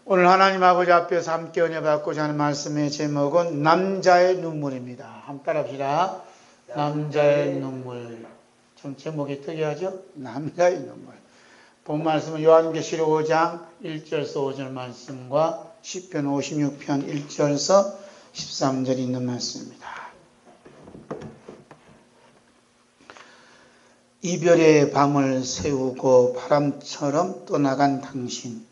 오늘 하나님 아버지 앞에서 함께 은혜 받고자 하는 말씀의 제목은 남자의 눈물입니다. 한번 따라합시다. 남자의 눈물. 좀 제목이 특이하죠? 남자의 눈물. 본 말씀은 요한계시록 5장 1절에서 5절 말씀과 시편 56편 1절에서 13절 있는 말씀입니다. 이별의 밤을 새우고 바람처럼 떠나간 당신.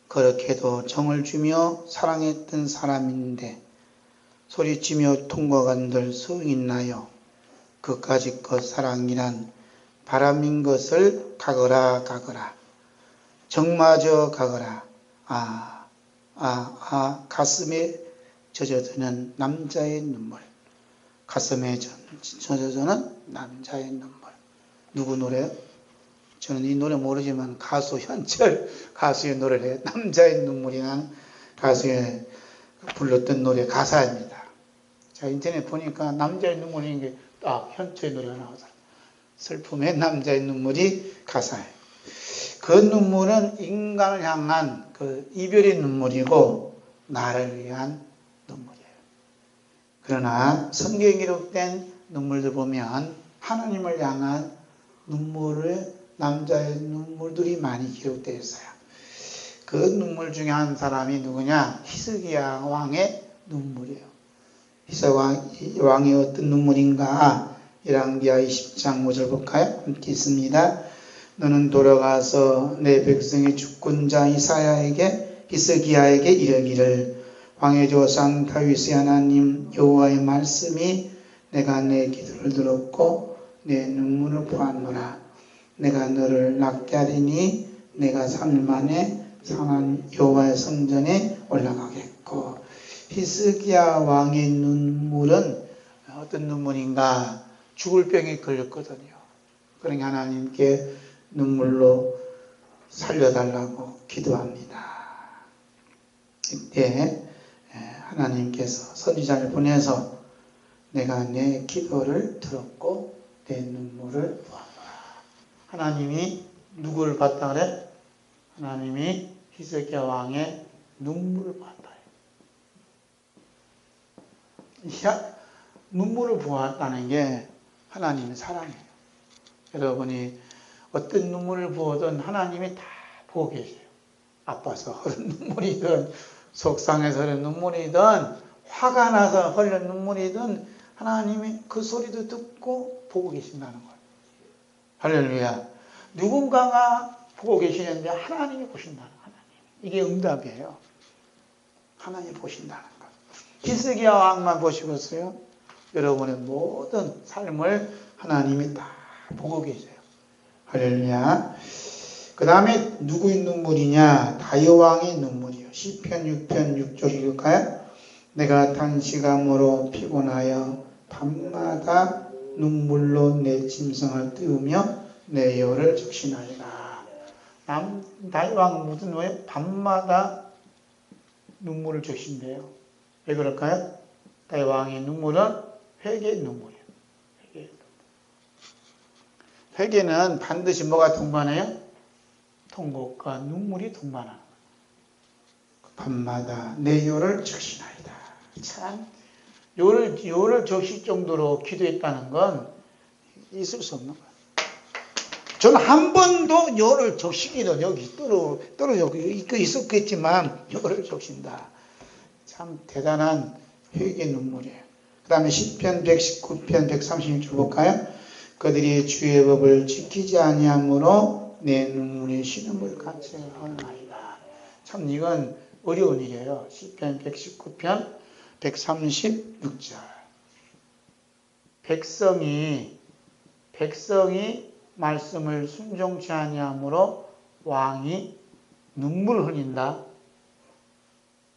그렇게도 정을 주며 사랑했던 사람인데 소리치며 통곡한들 수 있나요? 그까짓 사랑이란 바람인 것을 가거라 가거라 정마저 가거라 가슴에 젖어드는 남자의 눈물. 가슴에 젖어드는 남자의 눈물. 누구 노래요? 저는 이 노래 모르지만 가수 현철 가수의 노래를 해요. 남자의 눈물이라는 가수의 불렀던 노래 가사입니다. 자, 인터넷 보니까 남자의 눈물인 게 현철의 노래가 나오더라고요. 슬픔의 남자의 눈물이 가사예요. 그 눈물은 인간을 향한 그 이별의 눈물이고 나를 위한 눈물이에요. 그러나 성경에 기록된 눈물들 보면 하나님을 향한 남자의 눈물들이 많이 기록되어 있어요. 그 눈물 중에 한 사람이 누구냐? 히스기야 왕의 눈물이에요. 히스기야 왕의 어떤 눈물인가? 열왕기하 20장 5절 볼까요? 함께 있습니다. 너는 돌아가서 내 백성의 주권자 히스기야에게 이르기를 왕의 조상 다윗의 하나님 여호와의 말씀이 내가 내 기도를 들었고 내 눈물을 보았노라. 내가 너를 낫게 하리니 내가 3일 만에 상한 여호와의 성전에 올라가겠고. 히스기야 왕의 눈물은 어떤 눈물인가? 죽을 병에 걸렸거든요. 그러니까 하나님께 눈물로 살려달라고 기도합니다. 이때 하나님께서 선지자를 보내서 내가 내 기도를 들었고 내 눈물을 보았노라. 하나님이 누구를 봤다 그래? 하나님이 히스기야 왕의 눈물을 봤다. 눈물을 보았다는 게 하나님의 사랑이에요. 여러분이 어떤 눈물을 부어든 하나님이 다 보고 계세요. 아파서 흐른 눈물이든 속상해서 흐른 눈물이든 화가 나서 흘린 눈물이든 하나님이 그 소리도 듣고 보고 계신다는 거예요. 할렐루야. 누군가가 보고 계시는데 하나님이 보신다는 거예요. 이게 응답이에요. 하나님이 보신다는 것. 히스기야 왕만 보시겠어요? 여러분의 모든 삶을 하나님이 다 보고 계세요. 할렐루야. 그 다음에 누구의 눈물이냐? 다윗 왕의 눈물이요. 시편 6편 6절 읽을까요? 내가 단식함으로 피곤하여 밤마다 눈물로 내 짐승을 띄우며 내 혀를 적신하리라. 다윗 왕은 무슨 왜 밤마다 눈물을 적신대요? 왜 그럴까요? 다윗 왕의 눈물은 회개의 눈물이에요. 회개는 반드시 뭐가 동반해요? 통곡과 눈물이 동반하는 거예요. 밤마다 내 혀를 적신하리라. 참 혀를 적실 정도로 기도했다는 건 있을 수 없는 거예요. 저는 한 번도 혀를 적시기는 여기 떨어져 있었겠지만 혀를 적신다. 참 대단한 회개의 눈물이에요. 그 다음에 시편 119편 136절 볼까요? 그들이 주의 법을 지키지 아니하므로 내 눈물이 신음을 같이 하나이다. 참 이건 어려운 일이에요. 시편 119편 136절. 백성이 말씀을 순종치 아니하므로 왕이 눈물을 흘린다.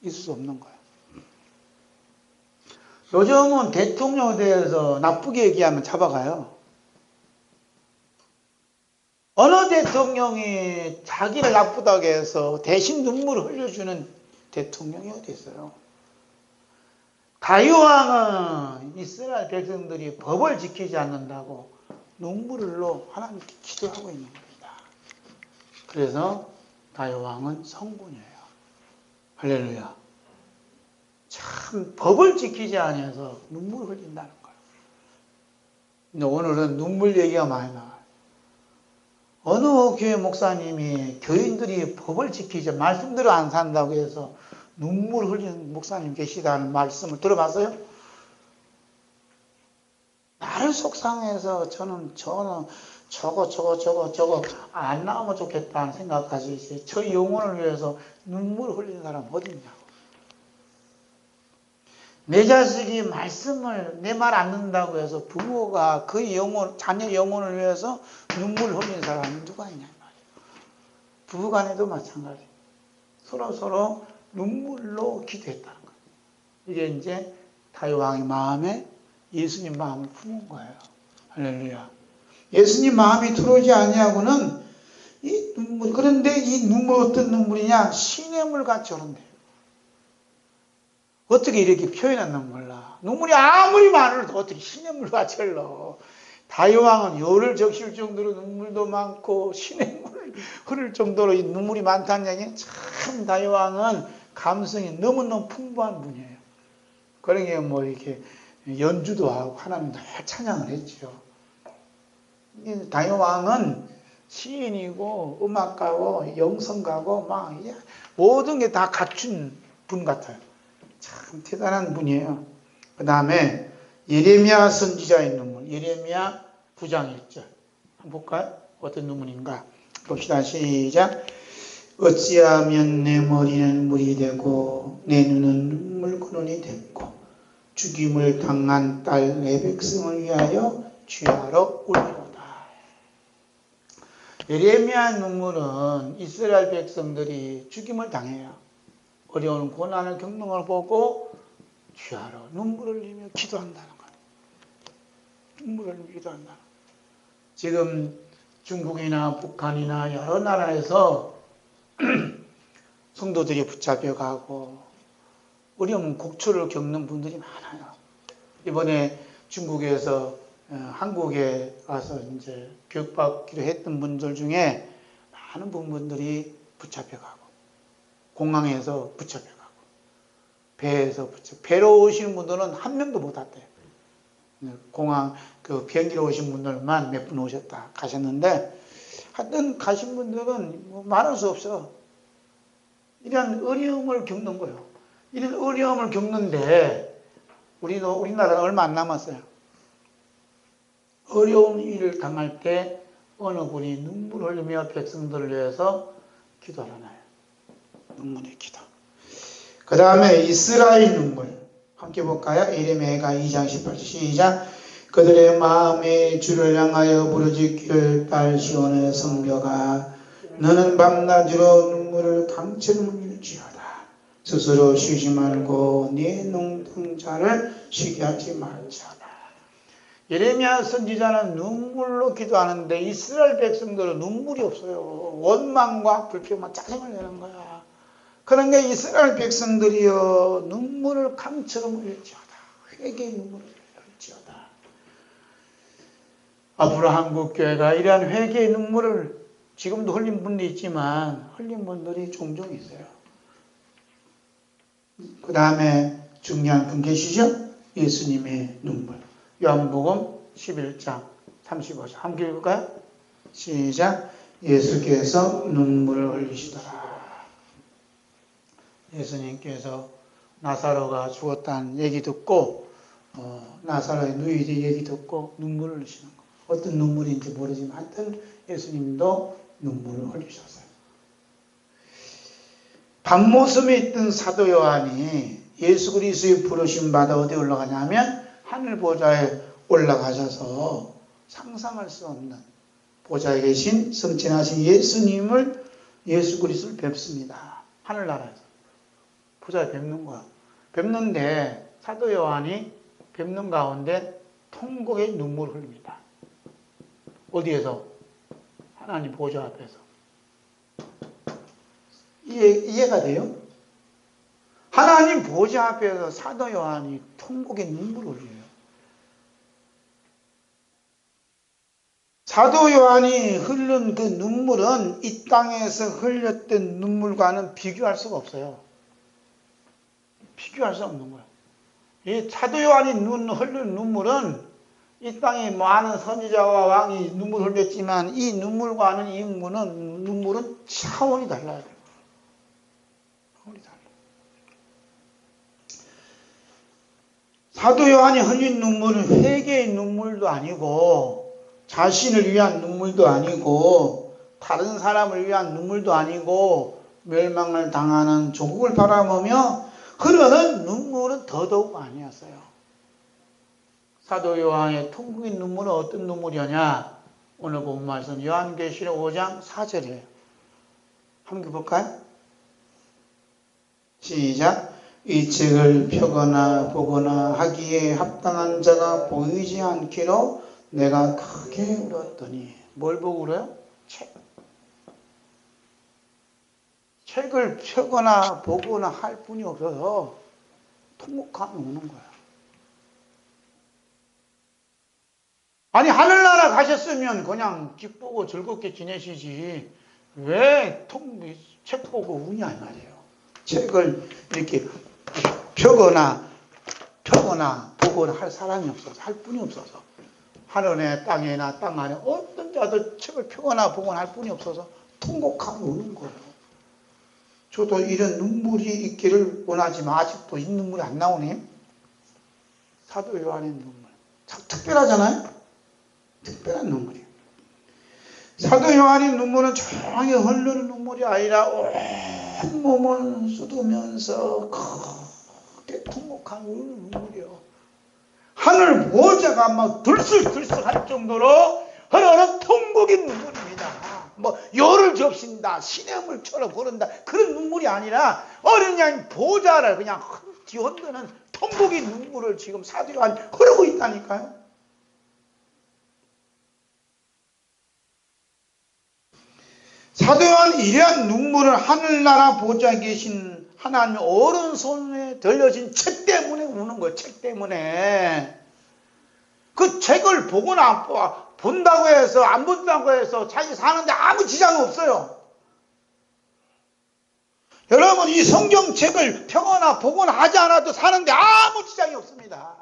있을 수 없는 거예요. 요즘은 대통령에 대해서 나쁘게 얘기하면 잡아가요. 어느 대통령이 자기를 나쁘다고 해서 대신 눈물을 흘려주는 대통령이 어디 있어요? 다윗 왕은 이스라엘 백성들이 법을 지키지 않는다고 눈물을 흘려 하나님께 기도하고 있는 겁니다. 그래서 다윗 왕은 성군이에요. 할렐루야. 참 법을 지키지 않아서 눈물을 흘린다는 거예요. 근데 오늘은 눈물 얘기가 많이 나와요. 어느 교회 목사님이 교인들이 법을 지키지 말씀대로 안 산다고 해서 눈물 흘리는 목사님 계시다는 말씀을 들어봤어요? 나를 속상해서 저는 저거 안 나오면 좋겠다는 생각까지 이제 저 영혼을 위해서 눈물을 흘리는 사람 어디 있냐고. 내 자식이 말씀을 내 말 안 듣는다고 해서 부모가 그 영혼, 자녀 영혼을 위해서 눈물을 흘리는 사람이 누가 있냐 말이에요. 부부간에도 마찬가지. 서로 눈물로 기도했다는 거예요. 이게 이제 다윗 왕의 마음에 예수님 마음을 품은 거예요. 할렐루야. 예수님 마음이 들어오지 아니하고는 이 눈물, 그런데 이 눈물 어떤 눈물이냐? 시냇물 같이 흐른대요. 어떻게 이렇게 표현했는 몰라. 눈물이 아무리 많아도 어떻게 시냇물 같이 흘러. 다윗 왕은 열을 적실 정도로 눈물도 많고 시냇물을 흐를 정도로 이 눈물이 많다는 얘기는 참 다윗 왕은 감성이 너무너무 풍부한 분이에요. 그러니까 뭐 이렇게 연주도 하고 하나님 다 찬양을 했죠. 다윗 왕은 시인이고 음악가고 영성가고 막 모든 게 다 갖춘 분 같아요. 참 대단한 분이에요. 그 다음에 예레미야 선지자의 눈물. 예레미야 9장 1절. 한번 볼까요? 어떤 눈물인가? 봅시다. 시작. 어찌하면 내 머리는 물이 되고 내 눈은 눈물그눈이 됐고 죽임을 당한 딸 내 백성을 위하여 취하러 울리로다. 예레미야 눈물은 이스라엘 백성들이 죽임을 당해요. 어려운 고난을 겪는 걸 보고 취하러 눈물을 흘리며 기도한다는 거예요. 눈물을 흘리며 기도한다는 거예요. 지금 중국이나 북한이나 여러 나라에서 성도들이 붙잡혀가고 어려운 곡초를 겪는 분들이 많아요. 이번에 중국에서 한국에 와서 이제 교육받기로 했던 분들 중에 많은 분들이 붙잡혀가고 공항에서 붙잡혀가고 배에서 배로 오시는 분들은 한 명도 못 왔대요. 공항 그 비행기로 오신 분들만 몇 분 오셨다 가셨는데 하여튼 가신 분들은 뭐 말할 수 없어. 이런 어려움을 겪는 거예요. 이런 어려움을 겪는데 우리나라는 얼마 안 남았어요. 어려운 일을 당할 때 어느 분이 눈물 흘리며 백성들을 위해서 기도하나요? 눈물의 기도. 그 다음에 이스라엘 눈물. 함께 볼까요? 예레미야 2장 18절 시작. 그들의 마음에 주를 향하여 부르짖기를 딸 시온의 성벽아 너는 밤낮으로 눈물을 강철 흘릴지어다. 스스로 쉬지 말고 네 농동자를 쉬게 하지 말지어다. 예레미야 선지자는 눈물로 기도하는데 이스라엘 백성들은 눈물이 없어요. 원망과 불평만 짜증을 내는 거야. 그런데 이스라엘 백성들이여 눈물을 강처럼 흘릴지어다. 회개의 눈물을 흘릴지어다. 앞으로 한국교회가 이러한 회개의 눈물을 지금도 흘린 분도 있지만 흘린 분들이 종종 있어요. 그 다음에 중요한 분 계시죠? 예수님의 눈물. 요한복음 11장 35절 함께 읽을까요? 시작. 예수께서 눈물을 흘리시더라. 예수님께서 나사로가 죽었다는 얘기 듣고 나사로의 누이의 얘기 듣고 눈물을 흘리시는 거예요. 어떤 눈물인지 모르지만 하여튼 예수님도 눈물을 흘리셨어요. 밤모섬에 있던 사도 요한이 예수 그리스도의 부르심 받아 어디 올라가냐면 하늘 보좌에 올라가셔서 상상할 수 없는 보좌에 계신 성천하신 예수님을 예수 그리스도를 뵙습니다. 하늘나라에서 보좌에 뵙는 거야. 뵙는데 사도 요한이 뵙는 가운데 통곡의 눈물을 흘립니다. 어디에서? 하나님 보좌 앞에서. 이해가 돼요? 하나님 보좌 앞에서 사도 요한이 통곡의 눈물을 흘려요. 사도 요한이 흘린 그 눈물은 이 땅에서 흘렸던 눈물과는 비교할 수가 없어요. 비교할 수 없는 거야. 이 사도 요한이 흘린 눈물은 이 땅에 많은 선지자와 왕이 눈물 흘렸지만 이 눈물과는 이 눈물은 차원이 달라요. 차원이 달라. 사도 요한이 흘린 눈물은 회개의 눈물도 아니고 자신을 위한 눈물도 아니고 다른 사람을 위한 눈물도 아니고 멸망을 당하는 조국을 바라보며 흐르는 눈물은 더더욱 아니었어요. 사도 요한의 통곡의 눈물은 어떤 눈물이었냐? 오늘 본 말씀 요한계시록 5장 4절이에요. 한번 볼까요? 시작. 이 책을 펴거나 보거나 하기에 합당한 자가 보이지 않기로 내가 크게 울었더니. 뭘 보고 울어요? 책. 책을 펴거나 보거나 할 뿐이 없어서 통곡하며 우는 거야. 아니 하늘나라 가셨으면 그냥 기쁘고 즐겁게 지내시지 왜 책 보고 우냐 이 말이에요. 책을 이렇게 펴거나 보거나 할 사람이 없어서 할 뿐이 없어서 하늘에 땅에나 땅 안에 어떤 자도 책을 펴거나 보거나 할 뿐이 없어서 통곡하며 우는 거예요. 저도 이런 눈물이 있기를 원하지만 아직도 이 눈물이 안 나오네. 사도 요한의 눈물 참 특별하잖아요. 특별한 눈물이에요. 사도 요한의 눈물은 조용히 흐르는 눈물이 아니라 온 몸을 쏟으면서 크게 통곡하는 눈물이요. 하늘 보좌가 막 들썩들썩 할 정도로 흐르는 통곡의 눈물입니다. 뭐 열을 적신다, 시냇물처럼 흐른다 그런 눈물이 아니라 어린 양 보좌를 그냥 뒤흔드는 통곡의 눈물을 지금 사도 요한 흐르고 있다니까요. 사도 요한 이러한 눈물을 하늘나라 보좌에 계신 하나님의 오른손에 들려진 책 때문에 우는 거예요. 책 때문에. 그 책을 보거나 본다고 해서 안 본다고 해서 자기 사는데 아무 지장이 없어요. 여러분 이 성경책을 펴거나 보거나 하지 않아도 사는데 아무 지장이 없습니다.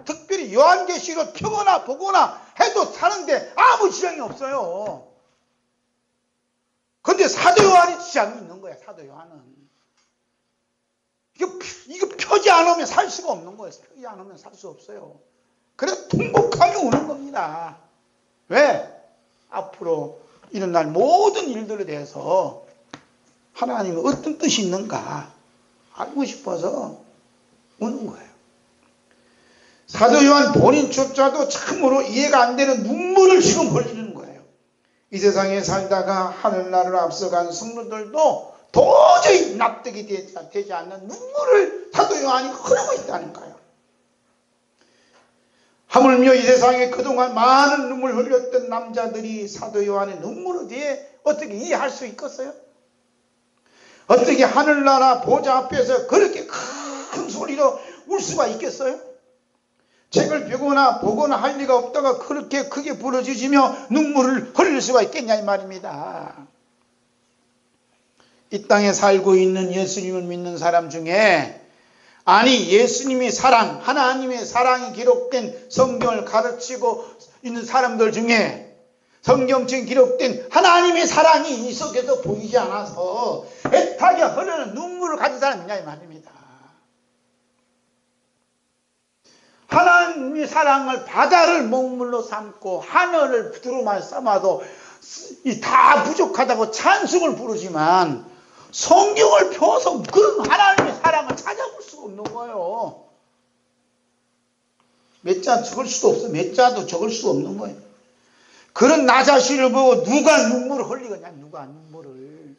특별히 요한계시록 펴거나 보거나 해도 사는데 아무 지장이 없어요. 근데 사도 요한이 지장이 있는 거야. 사도 요한은 이거 펴지 않으면 살 수가 없는 거예요. 펴지 않으면 살 수 없어요. 그래서 통곡하며 우는 겁니다. 왜? 앞으로 일어날 모든 일들에 대해서 하나님이 어떤 뜻이 있는가 알고 싶어서 우는 거예요. 사도 요한 본인조차도 참으로 이해가 안 되는 눈물을 지금 흘리는 거예요. 이 세상에 살다가 하늘나라를 앞서간 성도들도 도저히 납득이 되지 않는 눈물을 사도 요한이 흐르고 있다니까요. 하물며 이 세상에 그동안 많은 눈물 흘렸던 남자들이 사도 요한의 눈물에 대해 어떻게 이해할 수 있겠어요? 어떻게 하늘나라 보좌 앞에서 그렇게 큰 소리로 울 수가 있겠어요? 책을 펴거나 보거나 할 리가 없다가 그렇게 크게 부러지시며 눈물을 흘릴 수가 있겠냐 이 말입니다. 이 땅에 살고 있는 예수님을 믿는 사람 중에 아니 예수님의 사랑, 하나님의 사랑이 기록된 성경을 가르치고 있는 사람들 중에 성경책에 기록된 하나님의 사랑이 이 속에서 보이지 않아서 애타게 흐르는 눈물을 가진 사람이 있냐 이 말입니다. 하나님의 사랑을 바다를 먹물로 삼고 하늘을 두루마리 삼아도 다 부족하다고 찬송을 부르지만 성경을 펴서 그런 하나님의 사랑을 찾아볼 수가 없는 거예요. 몇 자 적을 수도 없어. 몇 자도 적을 수 없는 거예요. 그런 나 자신을 보고 누가 눈물을 흘리겠냐. 누가 눈물을.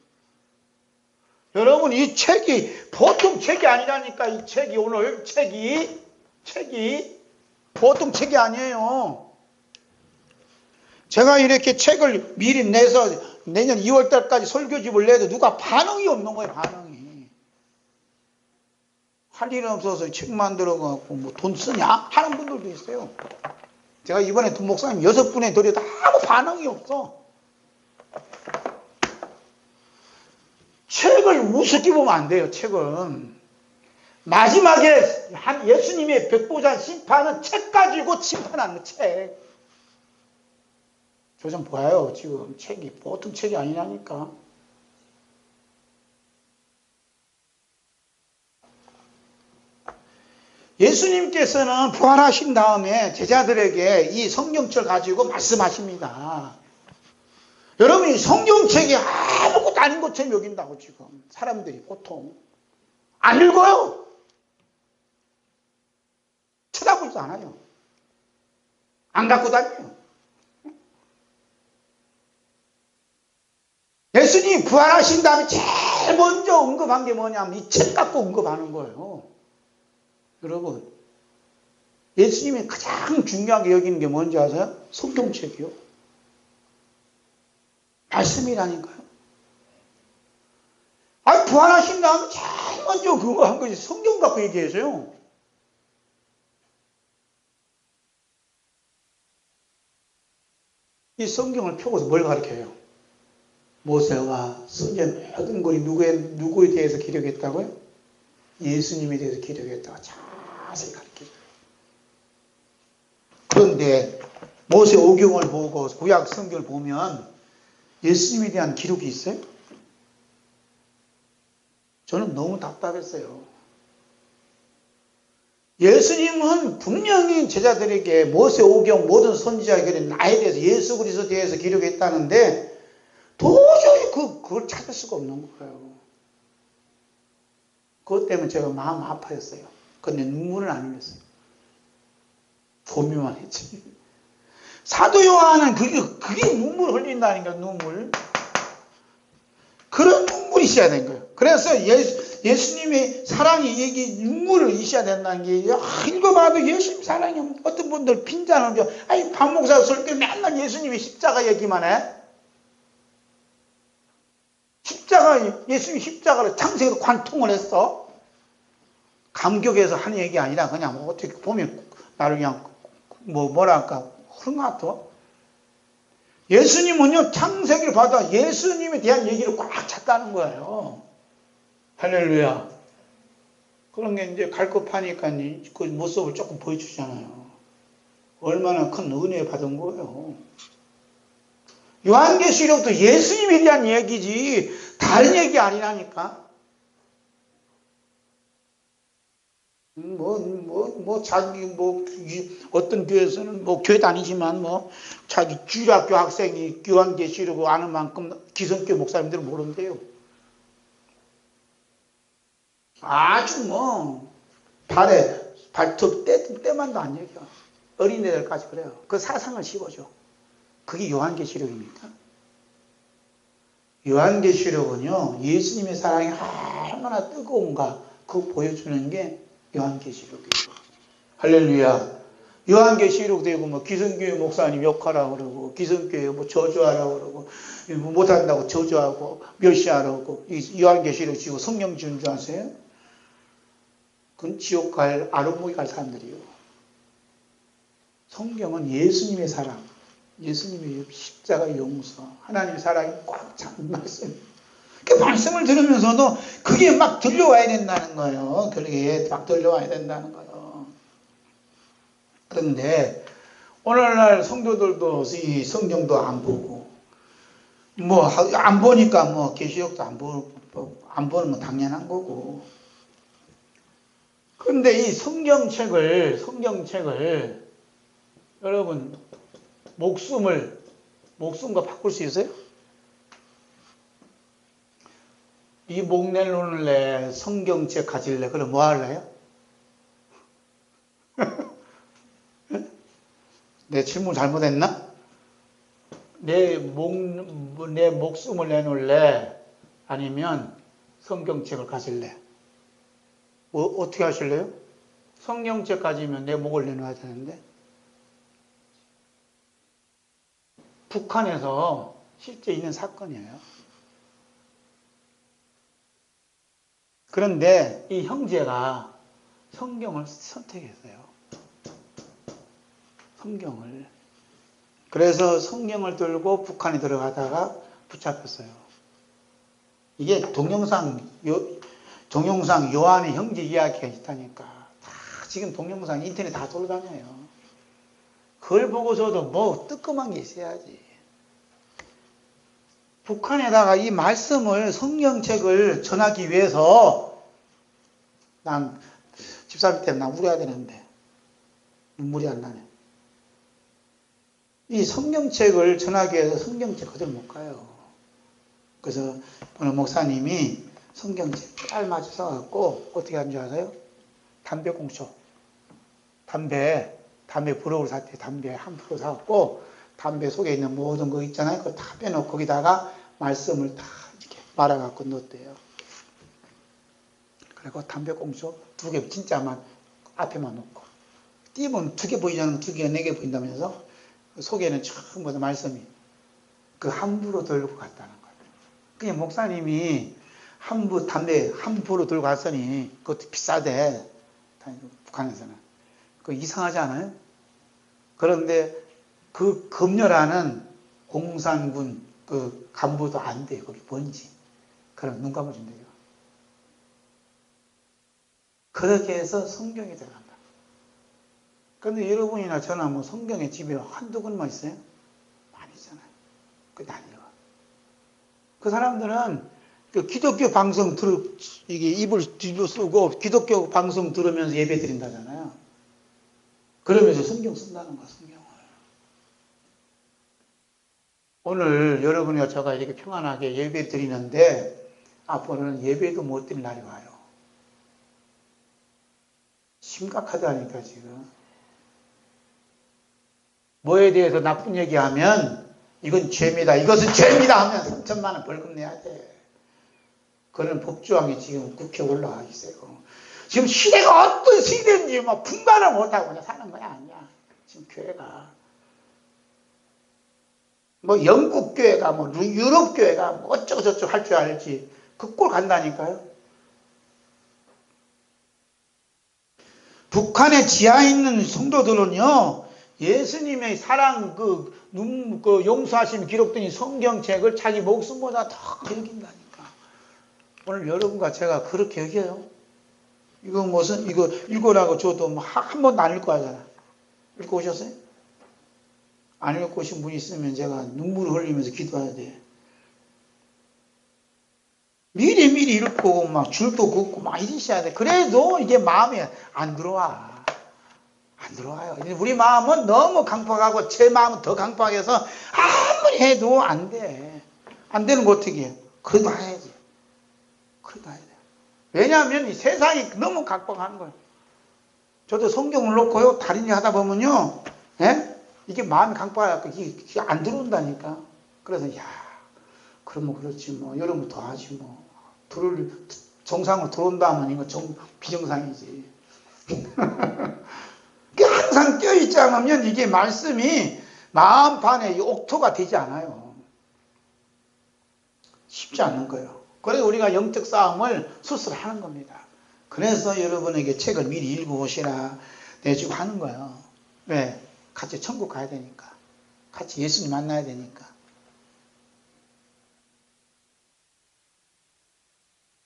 여러분 이 책이 보통 책이 아니라니까. 이 책이 오늘 책이 보통 책이 아니에요. 제가 이렇게 책을 미리 내서 내년 2월달까지 설교집을 내도 누가 반응이 없는 거예요. 반응이. 할 일은 없어서 책 만들어갖고 뭐 돈 쓰냐 하는 분들도 있어요. 제가 이번에 돈 목사님 6분에 드려도 아무 반응이 없어. 책을 우습게 보면 안 돼요. 책은 마지막에 예수님의 백보자 심판은 책 가지고 심판하는 책. 저 좀 봐요. 지금 책이 보통 책이 아니라니까. 예수님께서는 부활하신 다음에 제자들에게 이 성경책을 가지고 말씀하십니다. 여러분, 이 성경책이 아무것도 아닌 것처럼 여긴다고 지금 사람들이 보통 안 읽어요. 쳐다보지도 않아요. 안 갖고 다녀요. 예수님이 부활하신 다음에 제일 먼저 언급한 게 뭐냐면 이 책 갖고 언급하는 거예요. 여러분, 예수님이 가장 중요하게 여기는 게 뭔지 아세요? 성경책이요. 말씀이라니까요. 부활하신 다음에 제일 먼저 그거 한 것이 성경 갖고 얘기해서요. 이 성경을 펴고서 뭘 가르쳐요? 모세와 선지자 모든 것이 누구에 대해서 기록했다고요? 예수님에 대해서 기록했다고 자세히 가르쳐줘요. 그런데 모세 오경을 보고 구약 성경을 보면 예수님에 대한 기록이 있어요? 저는 너무 답답했어요. 예수님은 분명히 제자들에게 모세 오경 모든 선지자의 글에 나에 대해서 예수 그리스도에 대해서 기록했다는데 도저히 그걸 찾을 수가 없는 거예요. 그것 때문에 제가 마음 아파했어요. 근데 눈물은 안 흘렸어요. 조미만 했지. 사도 요한은 그게 눈물 흘린다니까, 눈물. 그런 눈물이 있어야 되는 거예요. 그래서 예수님의 사랑이 얘기, 눈물을 있어야 된다는 게, 읽어봐도 예수님 사랑이 어떤 분들 빈잔을, 박목사 설교 맨날 예수님의 십자가 얘기만 해. 예수님이 십자가를 창세기로 관통을 했어. 감격해서 하는 얘기 아니라 그냥 어떻게 보면 나를 그냥 뭐랄까 그런 것 같아. 예수님은요 창세기를 봐도 예수님에 대한 얘기를 꽉 찼다는 거예요. 할렐루야. 그런 게 이제 갈급하니까 그 모습을 조금 보여주잖아요. 얼마나 큰 은혜 받은 거예요. 요한계시록도 예수님에 대한 얘기지 다른 얘기 아니라니까. 어떤 교회에서는 교회 다니지만 자기 주일학교 학생이 요한계시록을 아는 만큼 기성교 목사님들은 모른대요. 아주 발톱 때만도 안 얘기야. 어린애들까지 그래요. 그 사상을 씹어줘. 그게 요한계시록입니까? 요한계시록은요, 예수님의 사랑이 얼마나 뜨거운가, 그거 보여주는 게 요한계시록이에요. 할렐루야. 요한계시록 되고, 기성교회 목사님 욕하라고 그러고, 기성교회 저주하라고 그러고, 못한다고 저주하고, 멸시하라고, 요한계시록 지고 성령 지은 줄 아세요? 그건 지옥 아름목이 갈 사람들이에요. 성경은 예수님의 사랑, 예수님의 십자가 용서, 하나님의 사랑이 꽉 찬 말씀. 그 말씀을 들으면서도 그게 막 들려와야 된다는 거예요. 그게 막 들려와야 된다는 거예요. 그런데 오늘날 성도들도 이 성경도 안 보고 안 보니까 계시록도 안 보는 건 당연한 거고. 그런데 이 성경책을 여러분 목숨과 바꿀 수 있어요? 이 목내놓을래 성경책 가질래? 그럼 뭐 할래요? 내 질문 잘못했나? 내 목숨을 내놓을래? 아니면 성경책을 가질래? 어떻게 하실래요? 성경책 가지면 내 목을 내놔야 되는데. 북한에서 실제 있는 사건이에요. 그런데 이 형제가 성경을 선택했어요. 성경을. 그래서 성경을 들고 북한에 들어가다가 붙잡혔어요. 이게 동영상 동영상 요한의 형제 이야기가 있다니까. 다 지금 동영상 인터넷 다 돌아다녀요. 그걸 보고서도 뭐 뜨끔한 게 있어야지. 북한에다가 이 말씀을 성경책을 전하기 위해서 난 집사님 때문에 난 울어야 되는데 눈물이 안 나네. 이 성경책을 전하기 위해서 성경책 그대로 못 가요. 그래서 오늘 목사님이 성경책 깔맞춰 써갖고 어떻게 하는 줄 아세요? 담배 공초. 담배 불어를 살 때 담배 한 프로 사갖고 담배 속에 있는 모든 거 있잖아요. 그거 다 빼놓고 거기다가 말씀을 다 이렇게 말아갖고 넣었대요. 그리고 담배 공초 2개 진짜만 앞에만 놓고 띄면 2개 보이잖아요. 2개, 4개 보인다면서 속에는 전부 다 말씀이 그 함부로 들고 갔다는 거예요. 그냥 목사님이 담배 함부로 들고 갔으니 그것도 비싸대. 북한에서는. 그 이상하지 않아요? 그런데 그 검열하는 공산군 그 간부도 안 돼요. 거기 뭔지. 그럼 눈 감아준대요. 그렇게 해서 성경이 들어간다. 그런데 여러분이나 저나 뭐 성경에 집에 한두 권만 있어요? 많이 있잖아요. 근데 안 읽어. 그 사람들은 그 기독교 방송 이게 입을 뒤로 쓰고 기독교 방송 들으면서 예배 드린다잖아요. 그러면서 성경 쓴다는 거야, 성경을. 오늘 여러분과 제가 이렇게 평안하게 예배 드리는데 앞으로는 예배도 못 드릴 날이 와요. 심각하다니까 지금. 뭐에 대해서 나쁜 얘기하면 이건 죄입니다. 이것은 죄입니다 하면 3천만 원 벌금 내야 돼. 그런 법조항이 지금 국회에 올라와 있어요. 지금 시대가 어떤 시대인지 뭐 분간을 못하고 그냥 사는 거야 아니야. 지금 교회가 뭐 영국 교회가 뭐 유럽 교회가 뭐 어쩌고 저쩌고 할 줄 알지. 그 꼴 간다니까요. 북한에 지하에 있는 성도들은요, 예수님의 사랑, 그 용서하심 기록된 성경책을 자기 목숨보다 더 여긴다니까. 오늘 여러분과 제가 그렇게 여겨요. 이거 읽으라고 줘도 뭐 한 번도 안 읽고 하잖아. 읽고 오셨어요? 안 읽고 오신 분 있으면 제가 눈물을 흘리면서 기도해야 돼. 미리 읽고 막 줄도 긋고 막 이러셔야 돼. 그래도 이게 마음에 안 들어와. 안 들어와요. 우리 마음은 너무 강팍하고 제 마음은 더 강팍해서 아무리 해도 안 돼. 안 되는 거 어떻게 해? 그래도 해야지. 그래도 해야 돼. 왜냐하면 이 세상이 너무 강팍한 거예요. 저도 성경을 놓고요, 다른 일 하다 보면요, 예? 이게 마음이 강팍해갖고 이게 안 들어온다니까. 그래서, 그러면 그렇지, 뭐, 여러분 더 하지, 뭐. 정상으로 들어온다 하면 이거 비정상이지. 항상 껴있지 않으면 이게 말씀이 마음판에 옥토가 되지 않아요. 쉽지 않은 거예요. 그래서 우리가 영적 싸움을 수술하는 겁니다. 그래서 여러분에게 책을 미리 읽어보시라 내주고 하는 거예요. 왜? 같이 천국 가야 되니까. 같이 예수님 만나야 되니까.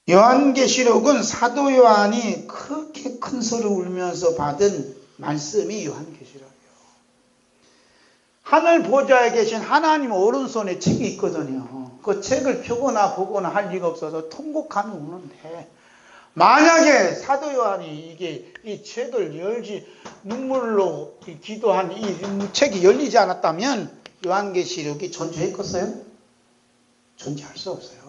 요한계시록은 사도 요한이 그렇게 큰 소리를 울면서 받은 말씀이 요한계시록이에요. 하늘 보좌에 계신 하나님 오른손에 책이 있거든요. 그 책을 펴거나 보거나 할 리가 없어서 통곡하며 우는데, 만약에 사도 요한이 이 책을 열지, 눈물로 기도한 이 책이 열리지 않았다면 요한계시록이 존재했겠어요? 존재할 수 없어요.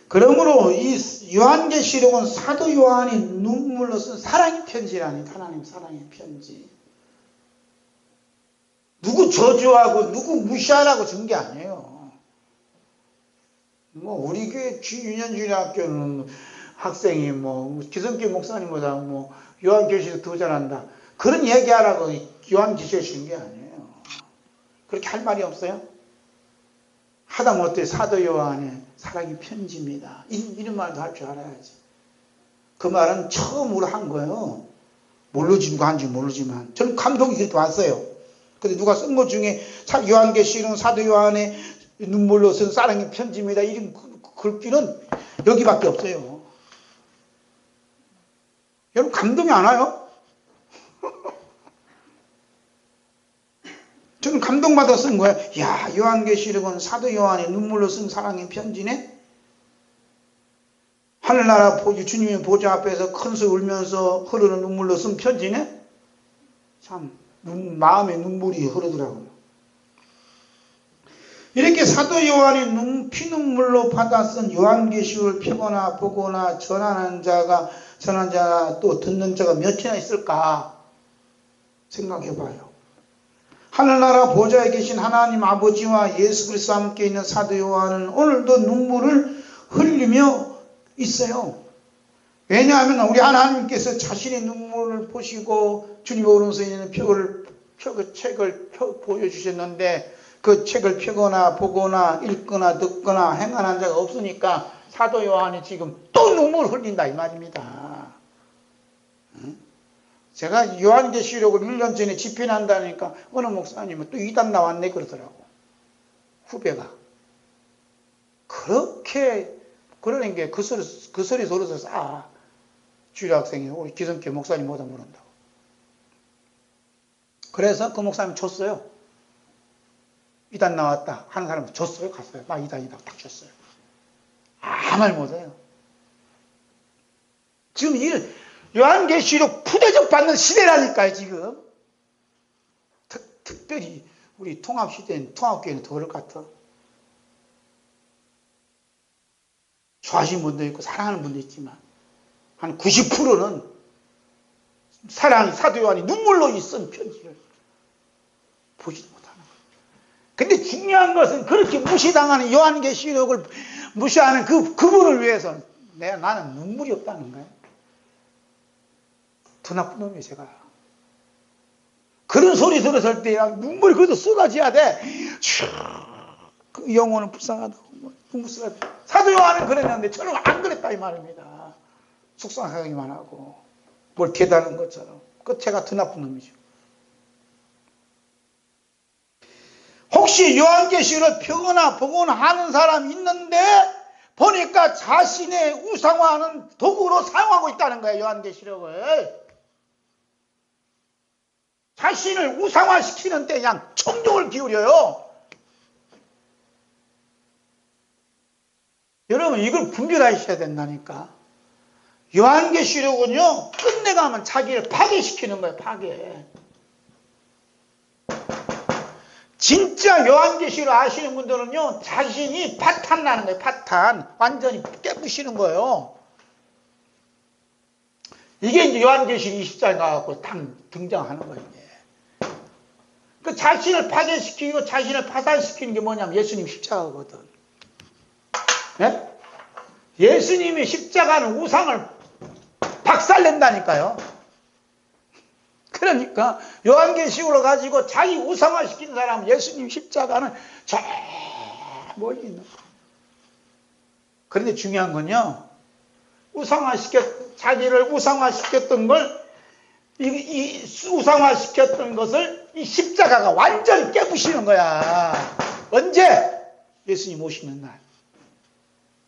그러므로 이 요한계시록은 사도 요한이 눈물로 쓴 사랑의 편지라니, 하나님 사랑의 편지. 누구 저주하고 누구 무시하라고 준 게 아니에요. 뭐 우리 교회 유년주일학교는 학생이 뭐 기성교 목사님보다 뭐 요한계시록 더 잘한다, 그런 얘기하라고 요한계시록 준 게 아니에요. 그렇게 할 말이 없어요? 하다못해 사도 요한의 사랑의 편지입니다. 이런 말도 할 줄 알아야지. 그 말은 처음으로 한 거예요. 모르지 누가 한지 모르지만 저는 감동이 그렇게 왔어요. 근데 누가 쓴 것 중에 요한계시록은 사도 요한의 눈물로 쓴 사랑의 편지입니다, 이런 글귀는 여기밖에 없어요. 여러분 감동이 안 와요? 저는 감동받아 쓴 거예요. 야, 요한계시록은 사도 요한이 눈물로 쓴 사랑의 편지네? 하늘나라 주님의 보좌 앞에서 큰소 울면서 흐르는 눈물로 쓴 편지네? 참, 마음에 눈물이 흐르더라고요. 이렇게 사도 요한이 피눈물로 받아 쓴 요한계시록을 펴거나 보거나 전하는 자가 또 듣는 자가 몇이나 있을까 생각해 봐요. 하늘나라 보좌에 계신 하나님 아버지와 예수 그리스도와 함께 있는 사도 요한은 오늘도 눈물을 흘리며 있어요. 왜냐하면 우리 하나님께서 자신의 눈물을 보시고 주님의 오른손에 있는 책을 보여주셨는데 그 책을 펴거나 보거나 읽거나 듣거나 행하는 자가 없으니까 사도 요한이 지금 또 눈물을 흘린다 이 말입니다. 제가 요한계시록을 1년 전에 집필한다니까 어느 목사님은 또 이단 나왔네 그러더라고. 후배가. 그렇게 그러는 게 그 소리 들어서 싸. 주일학생이 우리 기성교 목사님보다 모른다고. 그래서 그 목사님 줬어요. 이단 나왔다 하는 사람은 줬어요. 갔어요. 막 이단이다 딱 줬어요. 아무 말 못해요. 지금 요한계시록 푸대접 받는 시대라니까요, 지금. 특별히 우리 통합시대는, 통합교회는 더 그럴 것 같아. 좋아하시는 분도 있고, 사랑하는 분도 있지만, 한 90%는 사도 요한이 눈물로 쓴 편지를 보지도 못하는 거예요. 근데 중요한 것은 그렇게 무시당하는 요한계시록을 무시하는 그분을 위해서 나는 눈물이 없다는 거예요. 더 나쁜 놈이에요, 제가. 그런 소리 들었을 때 눈물이 그래도 쏟아져야 돼. 그 영혼은 불쌍하다고 눈물 쏟아져. 사도 요한은 그랬는데 저는 안 그랬다 이 말입니다. 속상하기만 하고 뭘 깨달은 것처럼. 그 제가 더 나쁜 놈이죠. 혹시 요한계시록을 펴거나 보거나 하는 사람이 있는데 보니까 자신의 우상화하는 도구로 사용하고 있다는 거예요. 요한계시록을. 자신을 우상화시키는데 그냥 청중을 기울여요. 여러분 이걸 분별하셔야 된다니까. 요한계시록은요 끝내가면 자기를 파괴시키는 거예요. 파괴. 진짜 요한계시록 아시는 분들은요 자신이 파탄 나는 거예요. 파탄. 완전히 깨부시는 거예요. 이게 이제 요한계시록 20장에 가갖고 딱 등장하는 거예요. 그 자신을 파괴시키고 자신을 파산시키는 게 뭐냐면 예수님 십자가거든. 네? 예수님이 십자가는 우상을 박살낸다니까요. 그러니까 요한계시록을 가지고 자기 우상화시키는 사람은 예수님 십자가는 저 멀리 있는 거예요. 그런데 중요한 건요. 자기를 우상화시켰던 걸 이 우상화시켰던 것을 이 십자가가 완전히 깨부시는 거야. 언제? 예수님 오시는 날.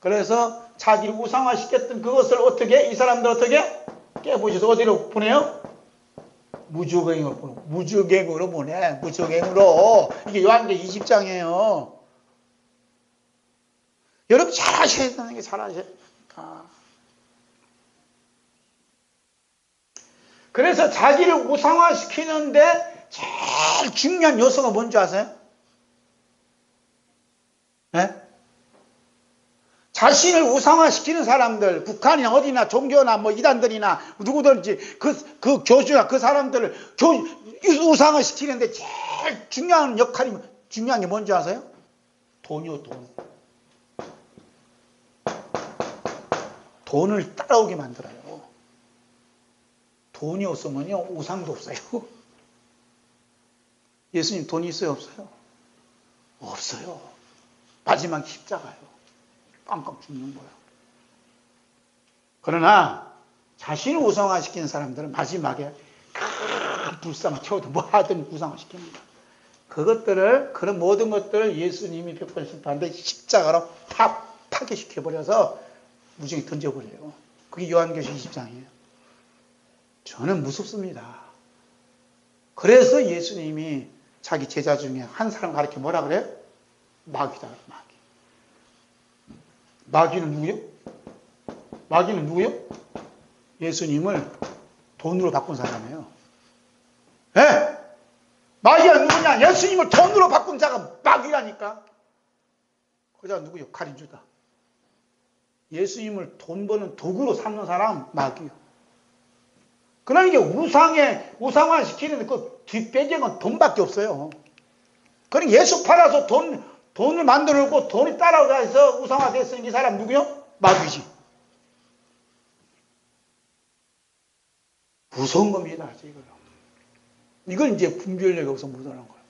그래서 자기를 우상화시켰던 그것을 어떻게 이 사람들 어떻게 깨부셔서 어디로 보내요? 무저갱으로 보내. 무저갱으로 보내. 무저갱으로. 이게 요한계시록 20장이에요. 여러분 잘 아셔야 되는 게 잘 아셔야 되니까. 그래서 자기를 우상화시키는데 제일 중요한 요소가 뭔지 아세요? 네? 자신을 우상화시키는 사람들, 북한이나 어디나 종교나 뭐 이단들이나 누구든지 그 교주나 그 사람들을 우상화시키는데 제일 중요한 역할이 중요한 게 뭔지 아세요? 돈이요, 돈. 돈을 따라오게 만들어요. 돈이 없으면요 우상도 없어요. 예수님 돈이 있어요 없어요? 없어요. 마지막 십자가요. 깜깜 죽는 거예요. 그러나 자신을 우상화시키는 사람들은 마지막에 큰 불상을 채워도 뭐 하든 우상화시킵니다. 그런 모든 것들을 예수님이 100번 심판하는데 십자가로 파괴시켜버려서 무정히 던져버려요. 그게 요한계시록 20장이에요. 저는 무섭습니다. 그래서 예수님이 자기 제자 중에 한 사람 가르쳐 뭐라 그래요? 마귀다. 마귀. 마귀는 누구요? 마귀는 누구요? 예수님을 돈으로 바꾼 사람이에요. 예? 마귀가 누구냐? 예수님을 돈으로 바꾼 자가 마귀라니까. 그 자가 누구요? 가룟유다. 예수님을 돈 버는 도구로 삼는 사람 마귀요. 그러니까 우상화 시키는 그 뒷배경은 돈밖에 없어요. 그러니까 예수 팔아서 돈을 만들어 놓고 돈이 따라가서 우상화 됐으니 이 사람 누구요? 마귀지. 무서운 겁니다. 이건 이제 분별력이 없어서 묻어난 거예요.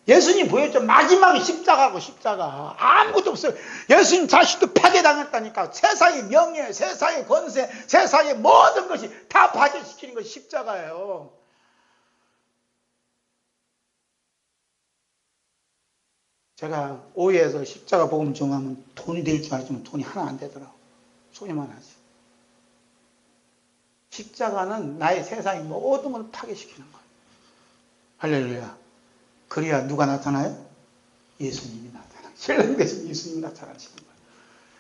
예수님 보였죠? 마지막에 십자가고 십자가. 아무것도 없어요. 예수님 자신도 파괴당했다니까. 세상의 명예, 세상의 권세, 세상의 모든 것이 다 파괴시키는 것이 십자가예요. 제가 오해해서 십자가 복음 정하면 돈이 될 줄 알지만 돈이 하나 안 되더라고. 소리만 하지. 십자가는 나의 세상의 모든 걸 파괴시키는 거예요. 할렐루야. 그래야 누가 나타나요? 예수님이 나타나요. 신랑 대신 예수님이 나타나시는 거예요.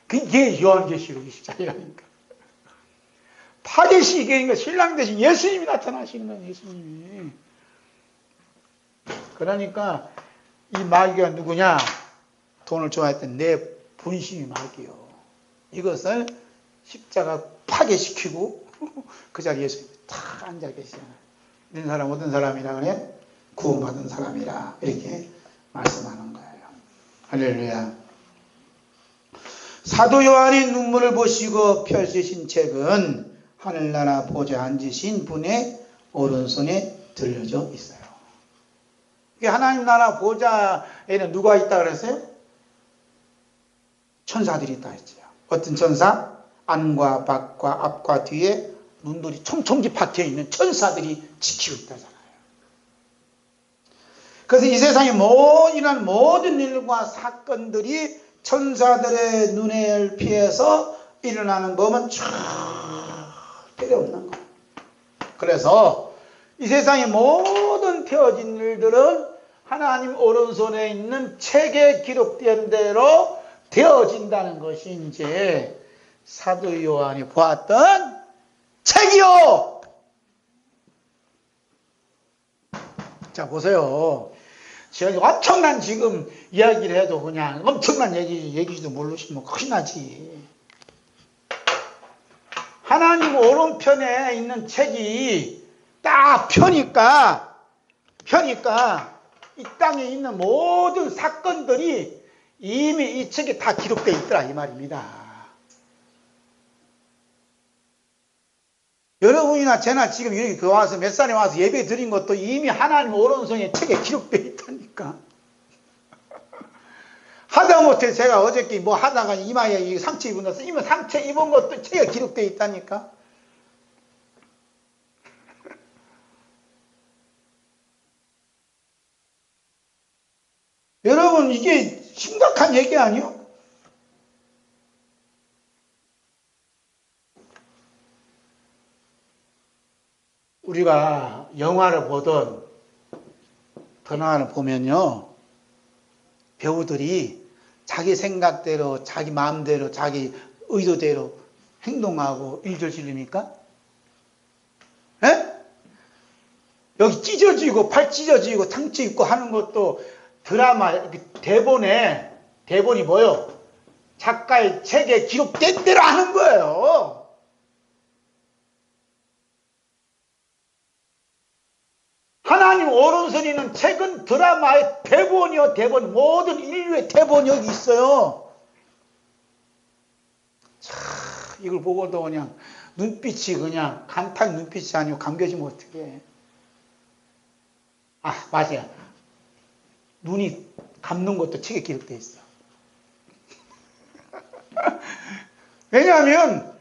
그게 요한계시록 20장이라니까. 파괴시키는 신랑 대신 예수님이 나타나시는 거예요. 예수님이. 그러니까 이 마귀가 누구냐? 돈을 좋아했던 내 본심이 마귀요. 이것을 십자가 파괴시키고 그 자리에 예수님이 탁 앉아 계시잖아요. 이런 사람 어떤 사람이라 그래? 구원받은 사람이라 이렇게 말씀하는 거예요. 할렐루야. 사도 요한이 눈물을 보시고 펼치신 책은 하늘나라 보좌에 앉으신 분의 오른손에 들려져 있어요. 이게 하나님 나라 보좌에는 누가 있다 그랬어요? 천사들이 있다 했죠. 어떤 천사? 안과 밖과 앞과 뒤에 눈들이 총총지 박혀 있는 천사들이 지키고 있다잖아요. 그래서 이 세상에 일어난 모든 일과 사건들이 천사들의 눈에 피해서 일어나는 법은 절대 없는 거예요. 그래서 이 세상의 모든 되어진 일들은 하나님 오른손에 있는 책에 기록된 대로 되어진다는 것이 이제 사도 요한이 보았던 책이요. 자, 보세요. 제가 엄청난 지금 이야기를 해도 그냥 엄청난 얘기지도 모르시면 큰일 나지. 하나님 오른편에 있는 책이 딱 펴니까 이 땅에 있는 모든 사건들이 이미 이 책에 다 기록되어 있더라 이 말입니다. 여러분이나 제나 지금 여기 와서 몇 살에 와서 예배 드린 것도 이미 하나님 오른손에 책에 기록되어 있다니까. 하다못해 제가 어저께 뭐 하다가 이마에 상처 입은 것은 이미 상처 입은 것도 책에 기록되어 있다니까. 여러분 이게 심각한 얘기 아니요? 우리가 영화를 보던 드라마를 보면요, 배우들이 자기 생각대로 자기 마음대로 자기 의도대로 행동하고 일저질입니까? 에? 여기 찢어지고 팔 찢어지고 상처 입고 하는 것도 드라마 대본이 뭐요? 작가의 책에 기록된 대로 하는 거예요. 하나님 오른손에 있는 책은 드라마의 대본이요. 대본. 모든 인류의 대본이 여기 있어요. 자, 이걸 보고도 그냥 눈빛이 그냥 감탄 눈빛이 아니고 감겨지면 어떡해. 아, 맞아요. 눈이 감는 것도 책에 기록되어 있어. 왜냐하면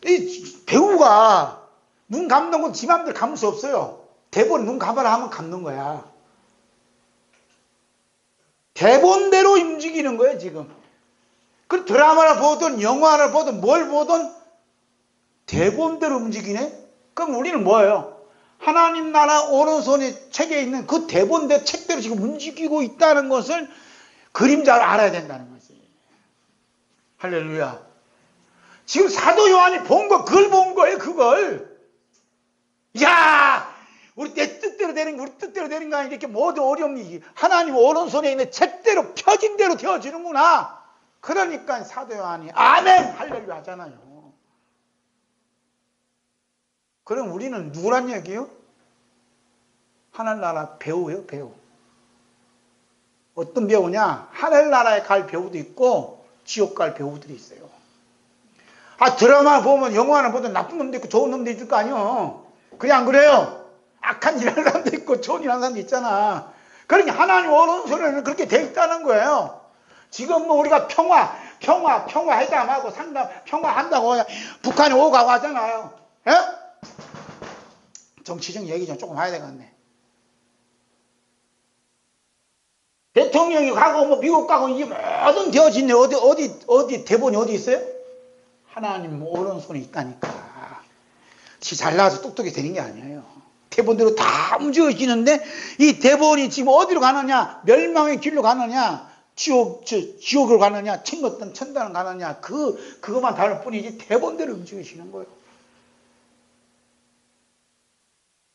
이 배우가 눈 감는 건 지 맘대로 감을 수 없어요. 대본 눈 감아라 하면 감는 거야. 대본대로 움직이는 거예요, 지금. 그 드라마를 보든 영화를 보든 뭘 보든 대본대로 움직이네? 그럼 우리는 뭐예요? 하나님 나라 오른손에 책에 있는 그 대본대 책대로 지금 움직이고 있다는 것을 그림자로 알아야 된다는 거지. 할렐루야. 지금 사도 요한이 본 거, 그걸 본 거예요, 그걸. 야, 우리 내 뜻대로 되는 게 우리 뜻대로 되는 거 아니야. 이렇게 모든 어려움이 하나님 오른손에 있는 책대로 펴진 대로 되어지는구나. 그러니까 사도 요한이 아멘 할렐루야 하잖아요. 그럼 우리는 누구란 얘기요? 하늘나라 배우예요, 배우. 어떤 배우냐? 하늘나라에 갈 배우도 있고 지옥 갈 배우들이 있어요. 아, 드라마 보면 영화는 보든 나쁜 놈도 있고 좋은 놈도 있을 거 아니에요. 그래 안 그래요? 악한 일하는 사람도 있고 좋은 일하는 사람도 있잖아. 그러니까 하나님 오른손에는 그렇게 돼 있다는 거예요. 지금 뭐 우리가 평화 회담하고 상담 평화한다고 북한이 오가고 하잖아요. 예? 정치적 얘기 좀 조금 해야 되겠네. 대통령이 가고 뭐 미국 가고 이게 모든 되어진네. 어디 대본이 어디 있어요? 하나님 오른손에 있다니까. 지 잘나서 똑똑히 되는 게 아니에요. 대본대로 다 움직여지는데 이 대본이 지금 어디로 가느냐? 멸망의 길로 가느냐? 지옥으로 가느냐? 천당을 가느냐? 그것만 다를 뿐이지 대본대로 움직이시는 거예요.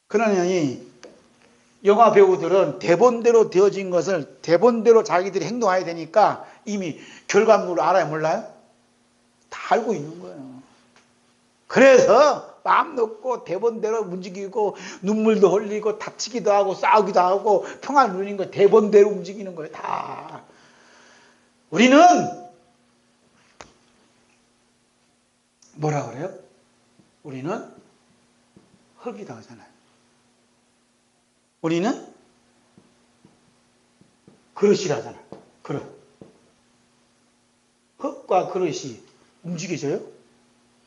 그러니 영화 배우들은 대본대로 되어진 것을 대본대로 자기들이 행동해야 되니까 이미 결과물을 알아요, 몰라요? 다 알고 있는 거예요. 그래서 마음 놓고 대본대로 움직이고 눈물도 흘리고 다치기도 하고 싸우기도 하고 평화를 누리는 거 대본대로 움직이는 거예요, 다. 우리는 뭐라 그래요? 우리는 흙이다 하잖아요. 우리는 그릇이라잖아요. 그릇. 흙과 그릇이 움직여져요?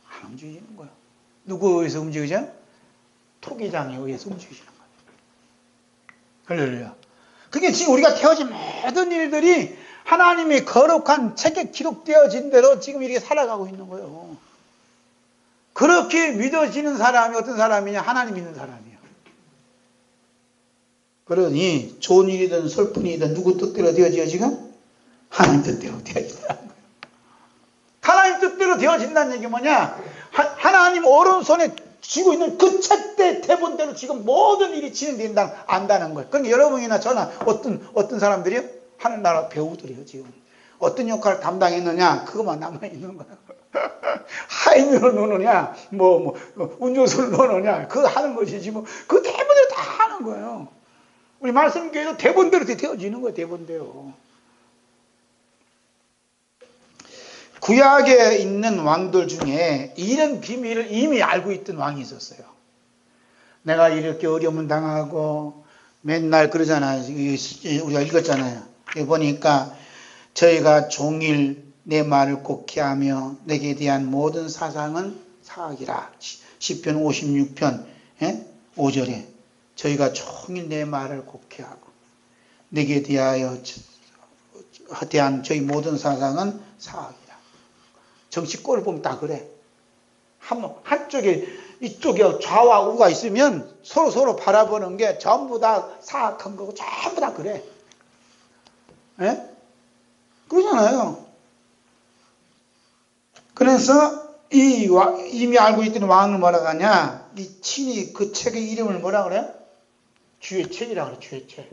안 움직이는 거예요. 누구에 의해서 움직이죠? 토기장에 의해서 움직이시는 거예요. 할렐루야. 그게 지금 우리가 태어진 모든 일들이 하나님의 거룩한 책에 기록되어진 대로 지금 이렇게 살아가고 있는 거예요. 그렇게 믿어지는 사람이 어떤 사람이냐? 하나님 믿는 사람이에요. 그러니 좋은 일이든 슬픈 일이든 누구 뜻대로 되어지요 지금? 하나님 뜻대로 되어진다는 거예요. 하나님 뜻대로 되어진다는 얘기 뭐냐? 하나님 오른손에 쥐고 있는 그 책대 대본대로 지금 모든 일이 진행된다 안다는 거예요. 그러니까 여러분이나 저나 어떤 사람들이요? 하늘나라 배우들이요 지금. 어떤 역할을 담당했느냐? 그것만 남아있는 거예요. 하이미를 넣느냐? 운전수를 넣느냐? 그거 하는 것이지 그 대본대로 다 하는 거예요. 우리 말씀교회도 대본대로 되어지는 거예요. 대본대로. 구약에 있는 왕들 중에 이런 비밀을 이미 알고 있던 왕이 있었어요. 내가 이렇게 어려움을 당하고 맨날 그러잖아요. 우리가 읽었잖아요. 여기 보니까 저희가 종일 내 말을 곡해하며 내게 대한 모든 사상은 사악이라. 시편 56편 5절에 저희가 종일 내 말을 곡해하고 내게 대한 저희 모든 사상은 사악이라. 정치권을 보면 다 그래. 한쪽에 이쪽에 좌와 우가 있으면 서로 바라보는 게 전부 다 사악한 거고 전부 다 그래. 예? 그러잖아요. 그래서 이미 알고 있던 왕은 뭐라고 하냐? 이 친히 그 책의 이름을 뭐라 그래요? 주의 책이라고 그래. 주의 책.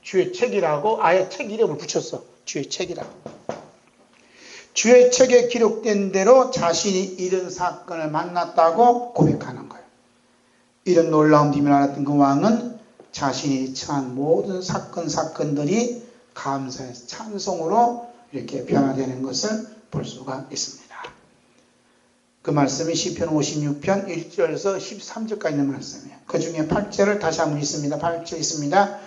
주의 책이라고 아예 책 이름을 붙였어. 주의 책이라고. 주의 책에 기록된 대로 자신이 이런 사건을 만났다고 고백하는 거예요. 이런 놀라운 비밀을 알았던 그 왕은 자신이 처한 모든 사건들이 감사해서 찬송으로 이렇게 변화되는 것을 볼 수가 있습니다. 그 말씀이 시편 56편 1절에서 13절까지 있는 말씀이에요. 그 중에 8절을 다시 한번 있습니다. 8절 있습니다.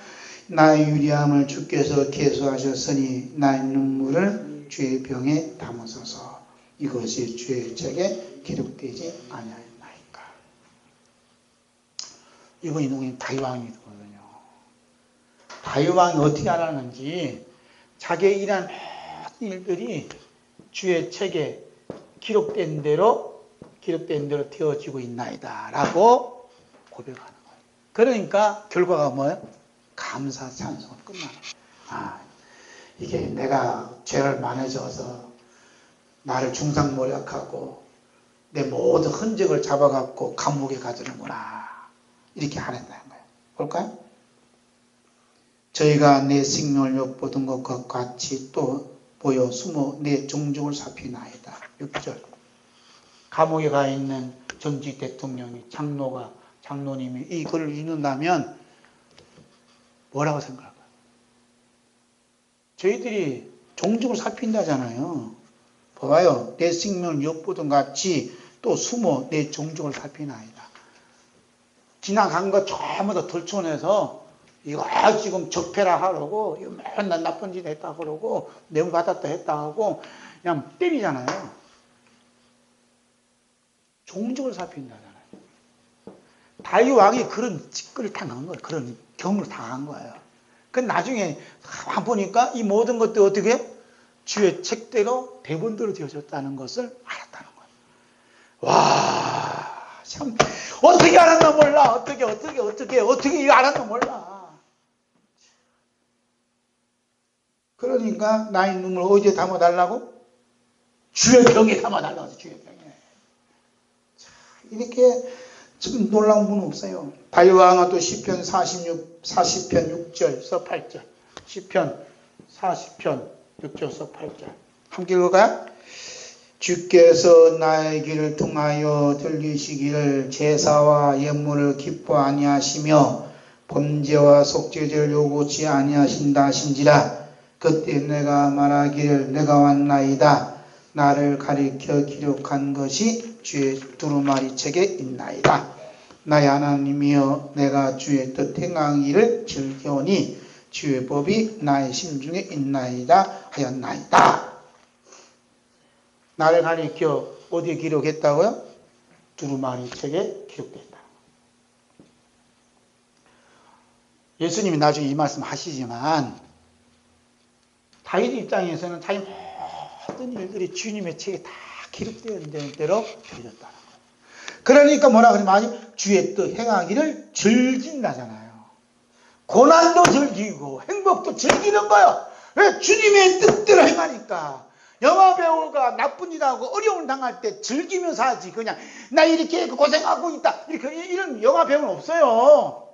나의 유리함을 주께서 계수하셨으니 나의 눈물을 주의 병에 담으소서. 이것이 주의 책에 기록되지 아니하였나이까. 이분이 누구냐? 다윗왕이거든요. 다윗왕이 어떻게 하라는지 자기의 일한 일들이 주의 책에 기록된 대로 되어지고 있나이다 라고 고백하는 거예요. 그러니까 결과가 뭐예요? 감사 찬송으로 끝나는 거예요. 이게 내가 죄를 많아져서 나를 중상모략하고 내 모든 흔적을 잡아갖고 감옥에 가두는구나 이렇게 하는다는 거예요. 볼까요? 저희가 내 생명을 엿보던 것과 같이 또 보여 숨어 내 종족을 살피나이다. 6절. 감옥에 가 있는 전직 대통령이 장로님이 이 글을 읽는다면 뭐라고 생각할까요? 저희들이 종족을 살핀다잖아요. 봐봐요. 내 생명을 엿보던 같이 또 숨어 내 종족을 살피나이다. 지나간 거 전부 다 덜쳐내서 이거 지금 적폐라 하라고 이거 맨날 나쁜 짓 했다 그러고 뇌물 받았다 했다 하고 그냥 때리잖아요. 종족을 살핀다잖아요. 다윗 왕이 그런 짓거리를 당한 거예요. 그런 경험을 당한 거예요. 그 나중에 보니까 이 모든 것들이 어떻게 해요? 주의 책대로 대본대로 되어졌다는 것을 알았다는 거예요. 와, 참 어떻게 알았나 몰라. 어떻게 이거 알았나 몰라. 그러니까 나의 눈물 어디에 담아달라고? 주의 병에 담아달라고. 주의 병에. 자, 이렇게 좀 놀라운 분은 없어요. 다윗 왕은 또 시편 40편 6절서 8절. 시편 40편 6절서 8절. 함께 읽을까요? 주께서 나의 길을 통하여 들리시기를 제사와 예물을 기뻐 아니하시며 범죄와 속죄제를 요구치 아니하신다 하신지라. 그때 내가 말하기를 내가 왔나이다. 나를 가리켜 기록한 것이 주의 두루마리 책에 있나이다. 나의 하나님이여 내가 주의 뜻 행하기를 즐겨오니 주의 법이 나의 심중에 있나이다 하였나이다. 나를 가리켜 어디에 기록했다고요? 두루마리 책에 기록됐다. 예수님이 나중에 이 말씀 하시지만 다윗 입장에서는 자기 모든 일들이 주님의 책에 다 기록되어 있는 대로 되어졌다는 거예요. 그러니까 뭐라 그러면 주의 뜻 행하기를 즐긴다잖아요. 고난도 즐기고 행복도 즐기는 거예요. 왜? 주님의 뜻대로 행하니까. 영화배우가 나쁜 일하고 어려움을 당할 때 즐기면서 하지. 그냥 나 이렇게 고생하고 있다. 이런 영화배우는 없어요.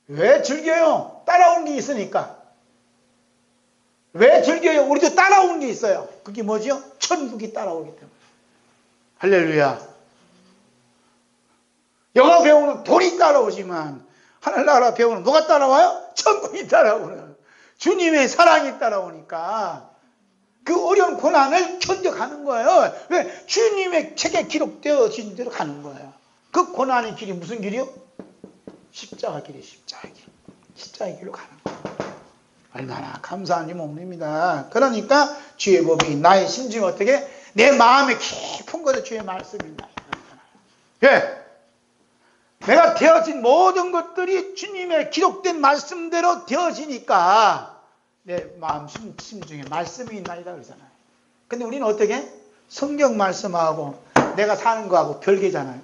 왜 즐겨요? 따라오는 게 있으니까. 왜 즐겨요? 우리도 따라오는 게 있어요. 그게 뭐죠? 천국이 따라오기 때문에. 할렐루야. 영화 배우는 돈이 따라오지만 하늘나라 배우는 뭐가 따라와요? 천국이 따라오는. 주님의 사랑이 따라오니까 그 어려운 고난을 견뎌가는 거예요. 왜? 주님의 책에 기록되어진 대로 가는 거예요. 그 고난의 길이 무슨 길이요? 십자가 길이 십자가 길. 십자가 길로 가는 거예요. 얼마나 감사한 일입니다. 그러니까 주의 법이 나의 심중에 어떻게? 내 마음의 깊은 곳에 주의 말씀이 있다. 예. 내가 되어진 모든 것들이 주님의 기록된 말씀대로 되어지니까 내 마음 심중에 말씀이 있나이다 그러잖아요. 근데 우리는 어떻게? 성경 말씀하고 내가 사는 거하고 별개잖아요.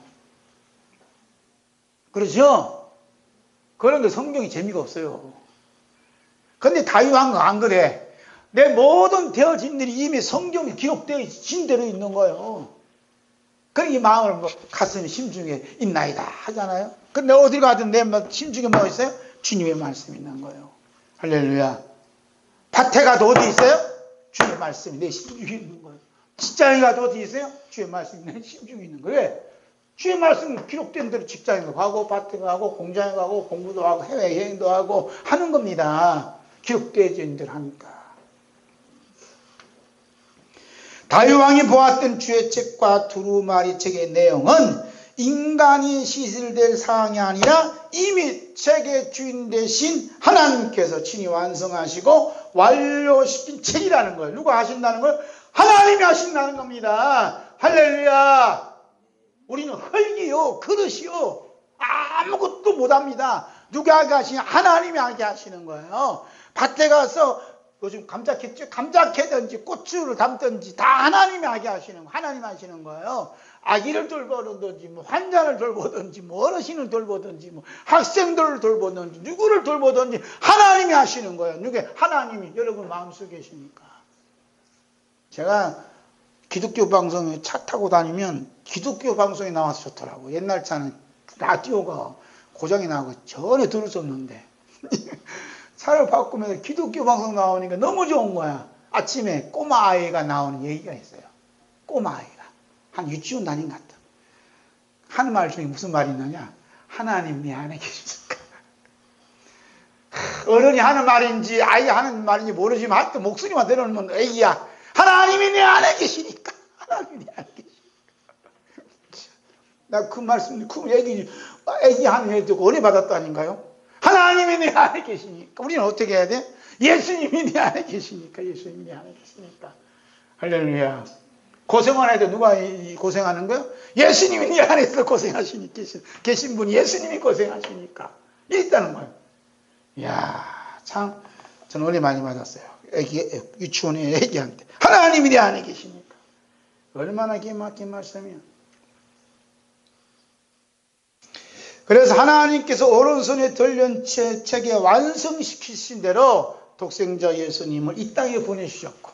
그렇죠? 그런데 성경이 재미가 없어요. 근데 다윗 왕은 안 그래. 내 모든 되어진 일이 이미 성경에 기록되어진 대로 있는 거예요. 그러니 이 마음을 가슴 심중에 있나이다 하잖아요. 근데 어디 가든 내 심중에 뭐 있어요? 주님의 말씀이 있는 거예요. 할렐루야. 밭에 가도 어디 있어요? 주의 말씀이 내 심중에 있는 거예요. 직장에 가도 어디 있어요? 주의 말씀이 내 심중에 있는 거예요. 왜? 주의 말씀 기록된 대로 직장에도 가고 밭에 가고 공장에 가고 공부도 하고 해외여행도 하고 하는 겁니다. 기록되어진 대로 하니까. 다윗 왕이 보았던 주의 책과 두루마리 책의 내용은 인간이 시실될 사항이 아니라 이미 책의 주인 되신 하나님께서 친히 완성하시고 완료시킨 책이라는 거예요. 누가 하신다는 거예요? 하나님이 하신다는 겁니다. 할렐루야. 우리는 흙이요, 그릇이요, 아무것도 못합니다. 누가 하게 하시냐? 하나님이 하게 하시는 거예요. 밭에 가서 요즘 감자 캐죠? 감자 캐든지 고추를 담든지 다 하나님이 하게 하시는 거, 하나님 하시는 거예요. 아기를 돌보든지, 뭐 환자를 돌보든지, 뭐 어르신을 돌보든지, 뭐 학생들을 돌보든지, 누구를 돌보든지 하나님이 하시는 거예요. 누게 하나님이 여러분 마음속에 계시니까. 제가 기독교 방송에 차 타고 다니면 기독교 방송에 나와서 좋더라고. 옛날 차는 라디오가 고장이 나고 전혀 들을 수 없는데 차를 바꾸면서 기독교 방송 나오니까 너무 좋은 거야. 아침에 꼬마 아이가 나오는 얘기가 있어요. 꼬마 아이가 한 유치원 다닌 것 같다. 하는 말 중에 무슨 말이 있느냐? 하나님 내 안에 계시니까. 어른이 하는 말인지 아이 하는 말인지 모르지만 하여튼 목소리만 들으면 애기야. 하나님이 내 안에 계시니까. 하나님이 내 안에 계시니까. 나 그 말씀, 그 얘기, 애기 하는 얘기 듣고 은혜 받았다닌가요? 하나님이 내 안에 계시니까. 우리는 어떻게 해야 돼? 예수님이 내 안에 계시니까. 예수님이 내 안에 계시니까. 할렐루야. 고생만 해도 누가 고생하는 거야? 예수님이 내 안에서 고생하시니까. 계신 분이 예수님이 고생하시니까. 있다는 거예요. 이야, 참, 저는 은혜 많이 받았어요. 유치원에 애기한테. 하나님이 내 안에 계시니까. 얼마나 기막힌 말씀이야. 그래서 하나님께서 오른손에 들린 책에 완성시키신 대로 독생자 예수님을 이 땅에 보내주셨고,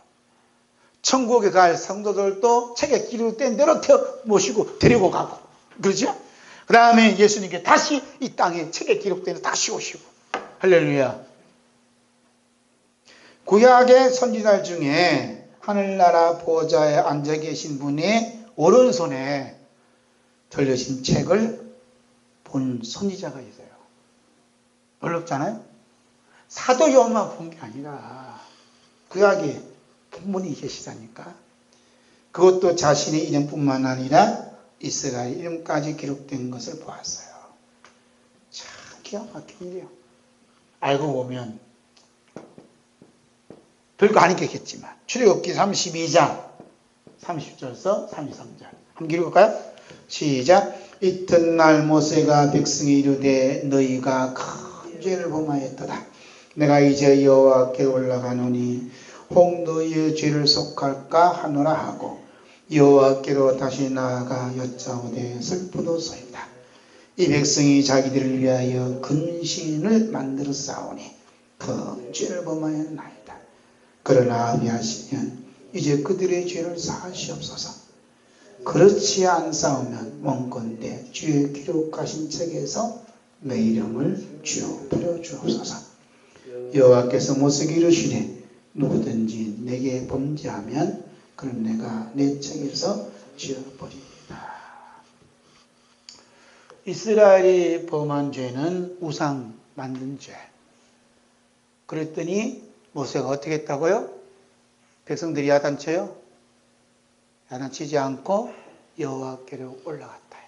천국에 갈 성도들도 책에 기록된 대로 모시고 데리고 가고, 그렇죠? 그 다음에 예수님께 다시 이 땅에 책에 기록된 대로 다시 오시고, 할렐루야. 구약의 선지자 중에 하늘나라 보좌에 앉아 계신 분의 오른손에 들려진 책을 본 선지자가 있어요. 놀랍잖아요? 사도 요한만 본 게 아니라 구약에 본분이 계시다니까. 그것도 자신의 이름뿐만 아니라 이스라엘 이름까지 기록된 것을 보았어요. 참 기가 막힌 일이에요. 알고 보면 별거 아니겠지만 출애굽기 32장 30절에서 33절 한번 읽어볼까요? 시작. 이튿날 모세가 백성에 이르되 너희가 큰 죄를 범하였도다. 내가 이제 여호와께 올라가노니 혹 너희의 죄를 속할까 하노라 하고 여호와께로 다시 나아가 여짜오되 슬프도소이다. 이 백성이 자기들을 위하여 근신을 만들어 싸우니 큰 죄를 범하였나이다. 그러나 아비하시면 이제 그들의 죄를 사하시옵소서. 그렇지 않사오면 원컨대 주의 기록하신 책에서 내 이름을 지워버려 주옵소서. 여호와께서 모세에게 이르시되 누구든지 내게 범죄하면 그럼 내가 내 책에서 지워버리리라. 이스라엘이 범한 죄는 우상 만든 죄. 그랬더니 모세가 어떻게 했다고요? 백성들이 야단쳐요? 야단치지 않고 여호와께로 올라갔다.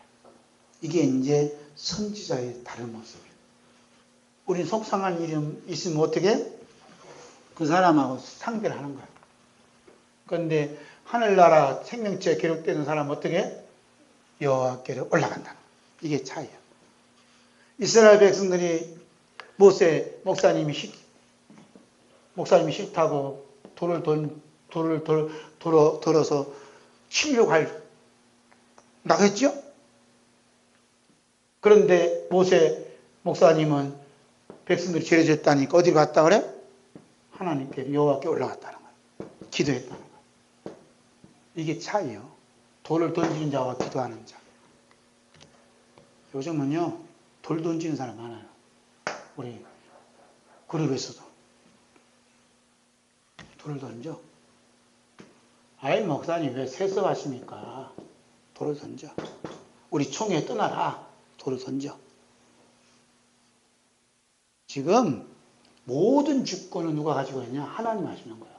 이게 이제 선지자의 다른 모습이에요. 우린 속상한 일이 있으면 어떻게? 그 사람하고 상대를 하는 거예요. 그런데 하늘나라 생명체에 기록되는 사람은 어떻게? 여호와께로 올라간다는 거예요. 이게 차이예요. 이스라엘 백성들이 모세 목사님이 싫다고 돌을 들어서 치려고 나갔죠? 그런데 모세 목사님은 백성들이 죄를 졌다니까 어디로 갔다 그래? 하나님께 여호와께 올라갔다는 거예요. 기도했다는 거예요. 이게 차이요. 돌을 던지는 자와 기도하는 자. 요즘은요 돌 던지는 사람 많아요. 우리 그룹에서도 돌을 던져. 아이 목사님 왜 세습하십니까? 돌을 던져. 우리 총회 떠나라. 돌을 던져. 지금 모든 주권은 누가 가지고 있냐? 하나님 하시는 거예요.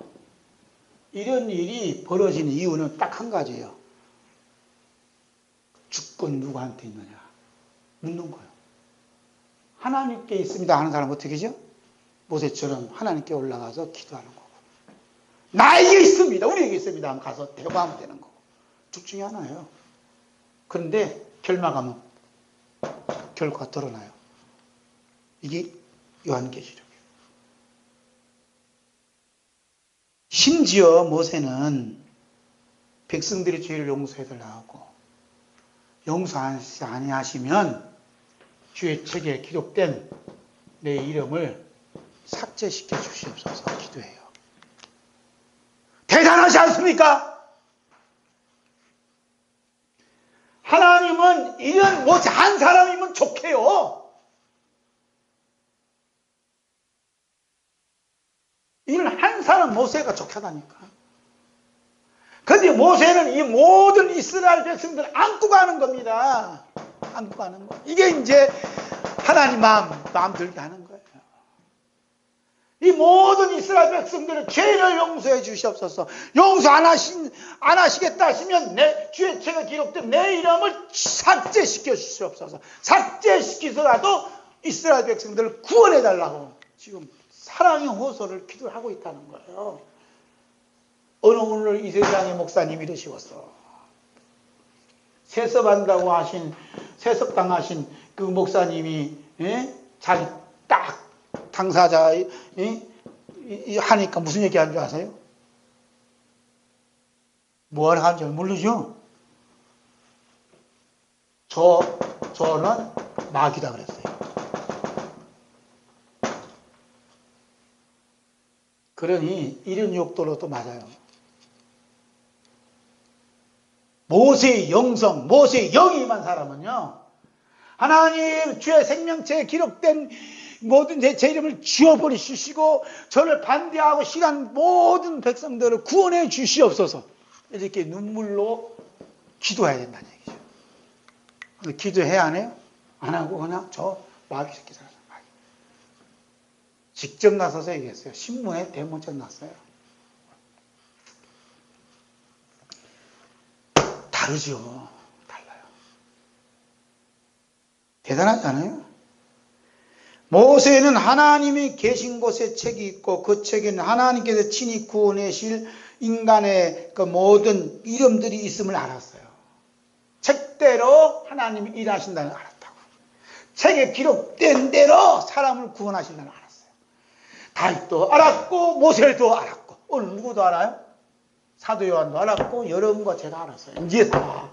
이런 일이 벌어지는 이유는 딱 한 가지예요. 주권 누구한테 있느냐? 묻는 거예요. 하나님께 있습니다 하는 사람은 어떻게 하죠? 모세처럼 하나님께 올라가서 기도하는 거고. 나에게 있습니다. 우리에게 있습니다 하면 가서 대화하면 되는 거고. 둘 중에 하나예요. 그런데 결막하면 결과가 드러나요. 이게 요한계시록이에요. 심지어 모세는 백성들의 죄를 용서해달라고 하고 용서하지 아니하시면 주의 책에 기록된 내 이름을 삭제시켜 주시옵소서 기도해요. 대단하지 않습니까? 하나님은 이런 모세 한 사람이면 좋게요. 이런 한 사람 모세가 좋다니까. 그런데 모세는 이 모든 이스라엘 백성들을 안고 가는 겁니다. 안고 가는 거. 이게 이제 하나님 마음 들게 하는 거예요. 이 모든 이스라엘 백성들의 죄를 용서해 주시옵소서. 용서 안 하시겠다 하시면 내 주의 책에 기록된 내 이름을 삭제시켜 주시옵소서. 삭제시키더라도 이스라엘 백성들을 구원해 달라고 지금 사랑의 호소를 기도하고 있다는 거예요. 어느 오늘 이 세상의 목사님이 이러시었어. 세습한다고 하신, 세습당하신 그 목사님이, 자기 딱 당사자, 하니까 무슨 얘기 하는 줄 아세요? 뭐 하는 줄 모르죠? 저는 마귀다 그랬어요. 그러니 이런 욕도로도 맞아요. 모세의 영성, 모세의 영이 임한 사람은요, 하나님 주의 생명체에 기록된 모든 제 이름을 지워버리시고 저를 반대하고 싫어한 모든 백성들을 구원해 주시옵소서. 이렇게 눈물로 기도해야 된다는 얘기죠. 기도해야 안 해요? 안 하고 그냥 저 마귀 새끼잖아요. 직접 나서서 얘기했어요. 신문에 대문짝 났어요. 다르죠. 달라요. 대단하지 않아요? 모세는 하나님이 계신 곳에 책이 있고 그 책에는 하나님께서 친히 구원하실 인간의 그 모든 이름들이 있음을 알았어요. 책대로 하나님이 일하신다는 걸 알았다고. 책에 기록된 대로 사람을 구원하신다는 걸 알았어요. 다윗도 알았고 모세도 알았고 오늘 누구도 알아요? 사도 요한도 알았고 여러분과 제가 알았어요. 이제 다.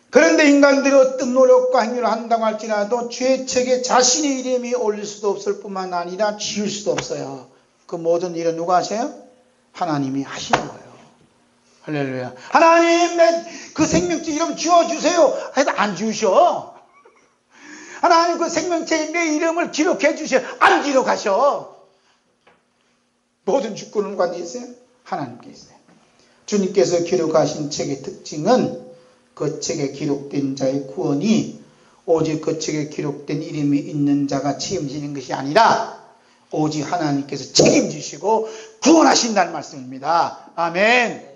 그런데 인간들이 어떤 노력과 행위를 한다고 할지라도 주의 책에 자신의 이름이 올릴 수도 없을 뿐만 아니라 지울 수도 없어요. 그 모든 일은 누가 하세요? 하나님이 하시는 거예요. 할렐루야. 하나님 내 그 생명체 이름 지워주세요. 해도 안 지우셔. 하나님 그 생명체에 내 이름을 기록해 주셔. 안 기록하셔. 모든 주권은 누구한테 있어요? 하나님께 있어요. 주님께서 기록하신 책의 특징은 그 책에 기록된 자의 구원이 오직 그 책에 기록된 이름이 있는 자가 책임지는 것이 아니라 오직 하나님께서 책임지시고 구원하신다는 말씀입니다. 아멘.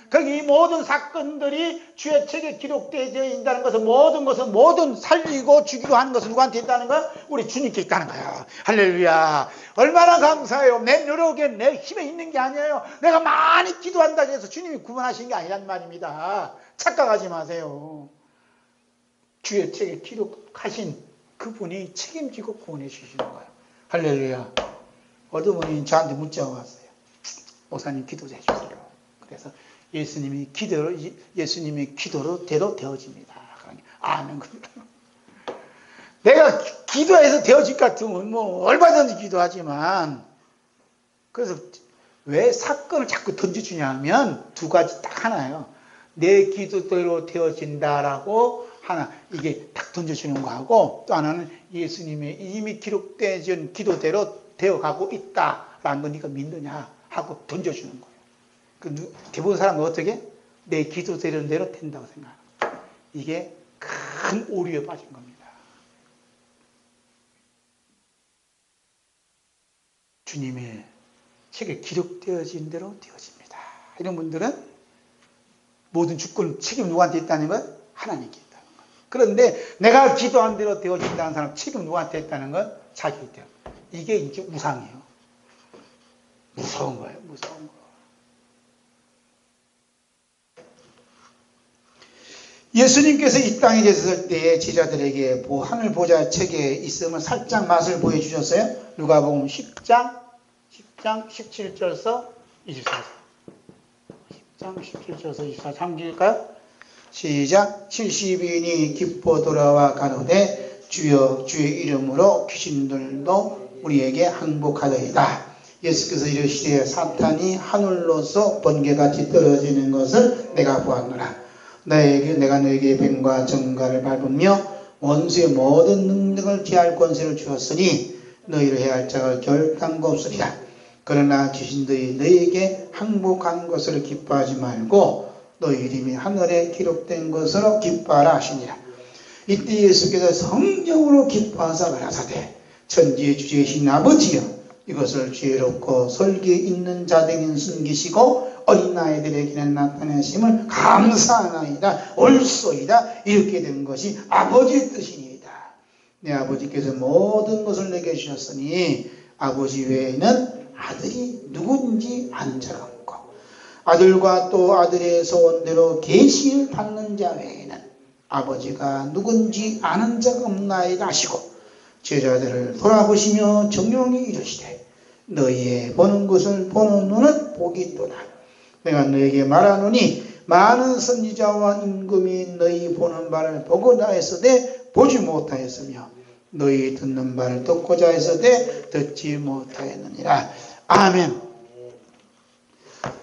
그러니까 이 모든 사건들이 주의 책에 기록되어 있다는 것은 모든 살리고 죽이고 하는 것은 누구한테 있다는 거야? 우리 주님께 있다는 거야. 할렐루야. 얼마나 감사해요. 내 노력에 내 힘에 있는 게 아니에요. 내가 많이 기도한다고 해서 주님이 구원하신 게 아니란 말입니다. 착각하지 마세요. 주의 책에 기록하신 그분이 책임지고 구원해 주시는 거예요. 할렐루야. 어떤 분이 저한테 문자가 왔어요. 목사님 기도해 주세요. 그래서 예수님이 기도로 대로 되어집니다. 아멘. 내가 기도해서 되어질 것 같으면 뭐 얼마든지 기도하지만, 그래서 왜 사건을 자꾸 던져주냐면 두 가지 딱 하나예요. 내 기도대로 되어진다라고 하나, 이게 딱 던져주는 거하고, 또 하나는 예수님의 이미 기록된 기도대로 되어가고 있다라는 건 네가 믿느냐 하고 던져주는 거예요. 대부분 사람은 어떻게? 내 기도되는 대로 된다고 생각하는 거예요. 이게 큰 오류에 빠진 겁니다. 주님의 책에 기록되어진 대로 되어집니다. 이런 분들은 모든 주권, 책임 누구한테 있다는 건? 하나님께 있다는 것. 그런데 내가 기도한 대로 되어진다는 사람 책임 누구한테 있다는 건? 자기한테. 이게 이제 우상이에요. 무서운 거예요. 무서운 거. 예수님께서 이 땅에 계셨을 때 제자들에게 하늘 보좌 책에 있음을 살짝 맛을 보여주셨어요. 누가복음 10장 17절서 24절. 10장 17절서 24절 한번 읽을까요? 시작. 70인이 기뻐 돌아와 가로되 주여 주의 이름으로 귀신들도 우리에게 항복하더이다. 예수께서 이르시되 사탄이 하늘로서 번개같이 떨어지는 것을 내가 보았노라. 내가 너에게 뱀과 정갈을 밟으며 원수의 모든 능력을 제할 권세를 주었으니 너희를 해할 자가 결단코 없으리라. 그러나 귀신들이 너희에게 항복한 것을 기뻐하지 말고 너희 이름이 하늘에 기록된 것으로 기뻐하라 하시니라. 이때 예수께서 성령으로 기뻐하사 가라사대 천지의 주제이신 아버지여 이것을 지혜롭고 설계 있는 자들에게는 숨기시고 어린아이들에게는 나타내심을 감사하나이다. 옳소이다. 이렇게 된 것이 아버지의 뜻이니이다. 내 아버지께서 모든 것을 내게 주셨으니 아버지 외에는 아들이 누군지 아는 자가 없고 아들과 또 아들의 소원대로 계시를 받는 자 외에는 아버지가 누군지 아는 자가 없나이다 하시고 제자들을 돌아보시며 정령이 이르시되 너희의 보는 것을 보는 눈은 복이 있도다. 내가 너에게 말하노니 많은 선지자와 임금이 너희 보는 바를 보고자 했으되 보지 못하였으며 너희 듣는 바를 듣고자 했으되 듣지 못하였느니라. 아멘.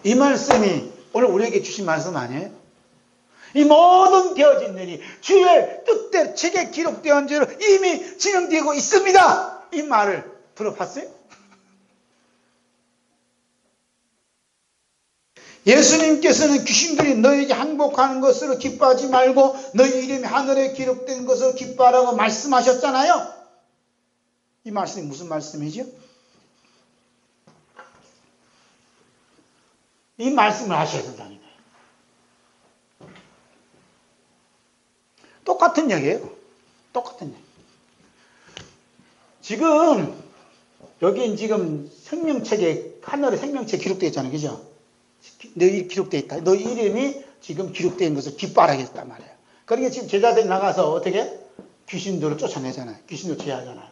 이 말씀이 오늘 우리에게 주신 말씀 아니에요? 이 모든 되어진 일이 주의 뜻대로 책에 기록되어 대로 이미 진행되고 있습니다. 이 말을 들어봤어요? 예수님께서는 귀신들이 너에게 항복하는 것으로 기뻐하지 말고 너희 이름이 하늘에 기록된 것으로 기뻐하라고 말씀하셨잖아요. 이 말씀이 무슨 말씀이죠? 이 말씀을 하셔야 된다는 거예요. 똑같은 얘기예요. 똑같은 얘기. 지금 여기 지금 생명책에 하늘에 생명책 기록되어 있잖아요. 그죠? 너희 기록되어 있다. 너희 이름이 지금 기록된 것을 기뻐하라겠단 말이에요. 그러니까 지금 제자들이 나가서 어떻게? 귀신들을 쫓아내잖아요. 귀신들 제하잖아요.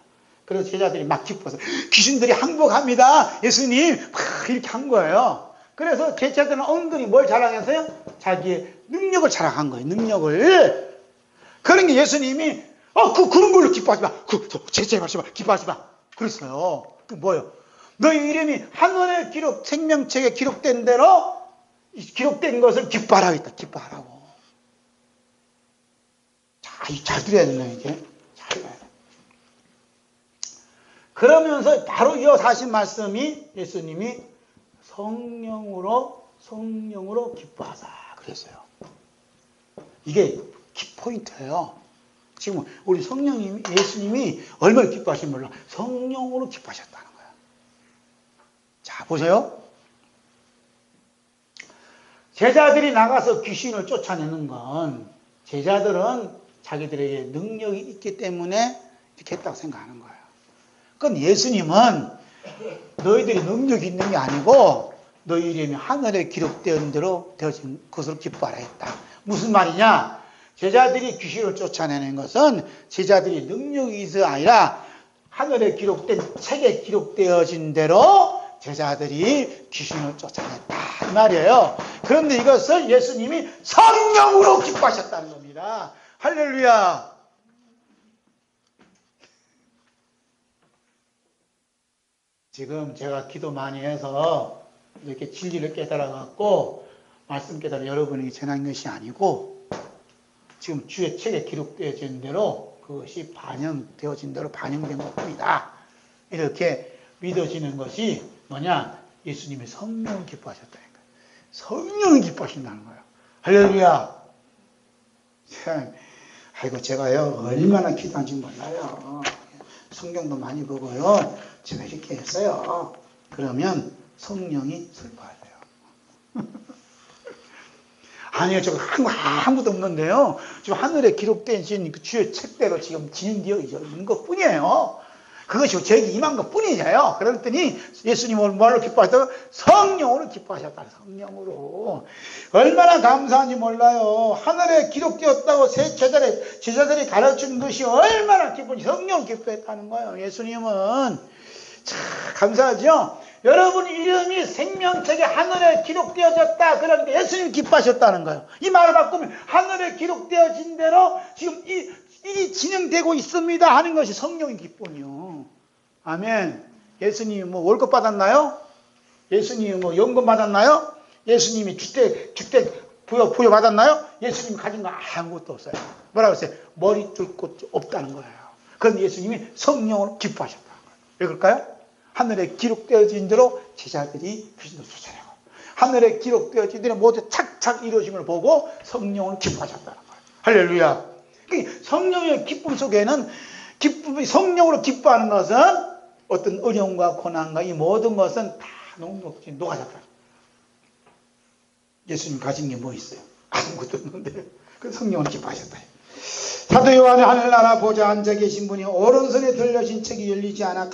그래서 제자들이 막 기뻐서 귀신들이 항복합니다. 예수님 막 이렇게 한 거예요. 그래서 제자들은 엉들이 뭘 자랑했어요? 자기의 능력을 자랑한 거예요. 능력을. 그러니까 예수님이 그런 걸로 기뻐하지 마. 제발하지 마. 기뻐하지 마. 그랬어요. 그 뭐예요? 너희 이름이 하늘의 기록, 생명책에 기록된 대로 기록된 것을 기뻐하라고 했다. 기뻐하라고. 잘 들어야 된다, 이게. 잘 들어야 돼. 그러면서 바로 이어서 하신 말씀이 예수님이 성령으로 기뻐하자. 그랬어요. 이게 키포인트예요. 지금 우리 예수님이 얼마나 기뻐하시는지 몰라. 성령으로 기뻐하셨다는 거예요. 자, 보세요. 제자들이 나가서 귀신을 쫓아내는 건 제자들은 자기들에게 능력이 있기 때문에 이렇게 했다고 생각하는 거예요. 그건 예수님은 너희들이 능력이 있는 게 아니고 너희 이름이 하늘에 기록된 대로 되어진 것으로 기뻐하라 했다. 무슨 말이냐? 제자들이 귀신을 쫓아내는 것은 제자들이 능력이 있어야 아니라 하늘에 기록된 책에 기록되어진 대로 제자들이 귀신을 쫓아냈다 이 말이에요. 그런데 이것을 예수님이 성령으로 기뻐하셨다는 겁니다. 할렐루야. 지금 제가 기도 많이 해서 이렇게 진리를 깨달아 갖고 말씀 깨달아 여러분에게 전한 것이 아니고 지금 주의 책에 기록되어진 대로 그것이 반영되어진 대로 반영된 것뿐이다. 이렇게 믿어지는 것이 뭐냐? 예수님이 성령을 기뻐하셨다니까. 성령을 기뻐하신다는 거예요. 할렐루야. 아이고 제가요 얼마나 기도한지 몰라요. 성경도 많이 보고요. 제가 이렇게 했어요. 그러면 성령이 슬퍼하세요. 아니요, 저 아무도 없는데요. 지금 하늘에 기록된 주의 책대로 지금 진행되어 있는 것 뿐이에요. 그것이 저에게 임한 것 뿐이에요. 그랬더니 예수님은 뭘로 기뻐하셨다고? 성령으로 기뻐하셨다. 성령으로. 얼마나 감사한지 몰라요. 하늘에 기록되었다고 새 제자들이 가르치는 것이 얼마나 기쁜지 성령을 기뻐했다는 거예요. 예수님은. 참 감사하죠. 여러분 이름이 생명책에 하늘에 기록되어졌다. 그러니까 예수님이 기뻐하셨다는 거예요. 이 말을 바꾸면 하늘에 기록되어진 대로 지금 일이 진행되고 있습니다 하는 것이 성령의 기쁨이요. 아멘. 예수님이 뭐 월급 받았나요? 예수님이 뭐 연금 받았나요? 예수님이 주택 부여 받았나요? 예수님이 가진 거 아무것도 없어요. 뭐라고 했어요? 머리 뚫 곳 없다는 거예요. 그런데 예수님이 성령으로 기뻐하셨다는 거예요. 왜 그럴까요? 하늘에 기록되어진 대로 제자들이 귀신을 쫓아내고 하늘에 기록되어진 대로 모두 착착 이루어진 걸 보고 성령을 기뻐하셨다는 거예요. 할렐루야. 성령의 기쁨 속에는 성령으로 기뻐하는 것은 어떤 어려움과 고난과 이 모든 것은 다 녹록지 녹아졌다. 예수님 가진 게 뭐 있어요? 아무것도 없는데 그 성령을 기뻐하셨다. 사도 요한의 하늘나라 보좌 앉아 계신 분이 오른손에 들려진 책이 열리지 않아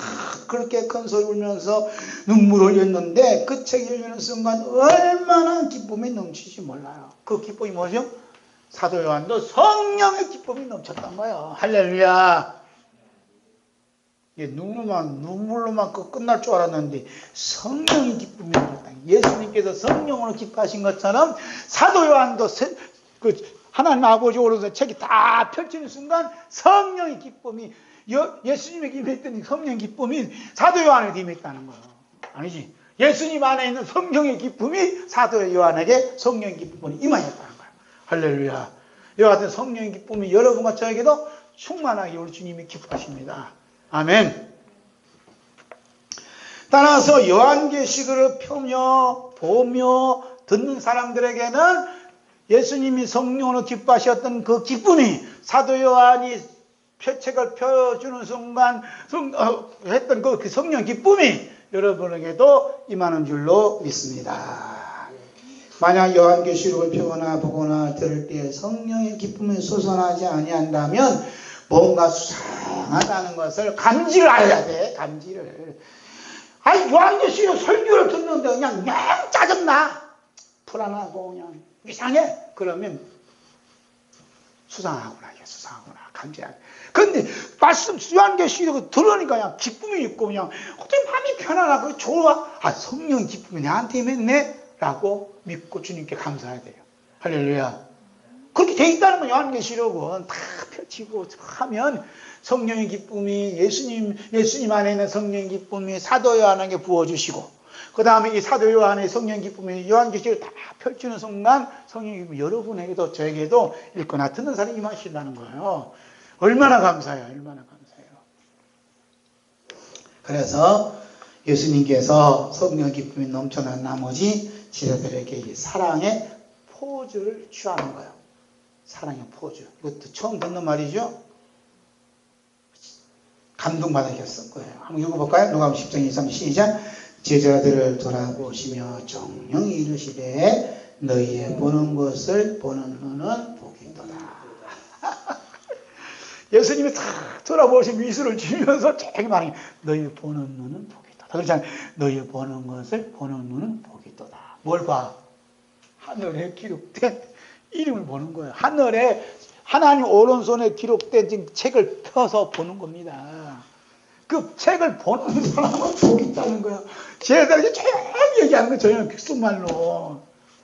그렇게 큰 소리 울면서 눈물을 흘렸는데 그 책이 열리는 순간 얼마나 기쁨이 넘치지 몰라요. 그 기쁨이 뭐죠? 사도 요한도 성령의 기쁨이 넘쳤단 거예요. 할렐루야. 눈물로만 끝날 줄 알았는데 성령의 기쁨이 넘쳤다. 예수님께서 성령으로 기뻐하신 것처럼 사도 요한도 하나님 아버지 오른손에 책이 다 펼치는 순간 성령의 기쁨이 예수님에게 임했던 성령의 기쁨이 사도 요한에게 임했다는 거예요. 아니지. 예수님 안에 있는 성령의 기쁨이 사도 요한에게 성령의 기쁨이 임하였다는 거예요. 할렐루야. 이와 같은 성령의 기쁨이 여러분과 저에게도 충만하게 우리 주님이 기뻐하십니다. 아멘. 따라서 요한계시록을 펴며 보며 듣는 사람들에게는 예수님이 성령으로 기뻐하셨던 그 기쁨이 사도 요한이 책을 펴주는 순간 했던 그 성령 기쁨이 여러분에게도 임하는 줄로 믿습니다. 만약 요한계시록을 펴거나 보거나 들을 때 성령의 기쁨이 솟아나지 아니한다면 뭔가 수상하다는 것을 감지를 해야 돼. 감지를. 아니 요한계시록 설교를 듣는데 그냥 짜증나. 불안하고 그냥 이상해. 그러면 수상하구나. 이게 수상하구나. 감지해야 돼. 그런데 말씀 요한계시록을 들으니까 그냥 기쁨이 있고 그냥 어떻게 마음이 편안하고 좋아. 아 성령 기쁨이 나한테 임했네. 라고 믿고 주님께 감사해야 돼요. 할렐루야. 그렇게 돼 있다는 건 요한계시록은 다 펼치고 하면 성령의 기쁨이 예수님 안에 있는 성령의 기쁨이 사도 요한에게 부어주시고 그 다음에 이 사도 요한의 성령 기쁨이 요한계시록을 다 펼치는 순간 성령의 기쁨이 여러분에게도 저에게도 읽거나 듣는 사람이 임하신다는 거예요. 얼마나 감사해요. 얼마나 감사해요. 그래서 예수님께서 성령 기쁨이 넘쳐난 나머지 제자들에게 이 사랑의 포즈를 취하는 거예요. 사랑의 포즈. 이것도 처음 듣는 말이죠. 감동받아서 쓴 거예요. 한번 읽어볼까요? 누가복음 10장 23 시작. 제자들을 돌아보시며 정령이 이르시되 너희의 보는 것을 보는 너는 복이도다. 예수님이 다 돌아보시며 미소를 지으면서 되게 많이 너희 보는 눈은 복이도다. 그렇잖아요. 너희 보는 것을 보는 눈은 복이도다. 뭘 봐? 하늘에 기록된 이름을 보는 거예요. 하늘에 하나님 오른손에 기록된 책을 펴서 보는 겁니다. 그 책을 보는 사람은 복이 있다는 거예요. 제자들이 조용히 얘기하는 거예요. 저희는 귓속말로.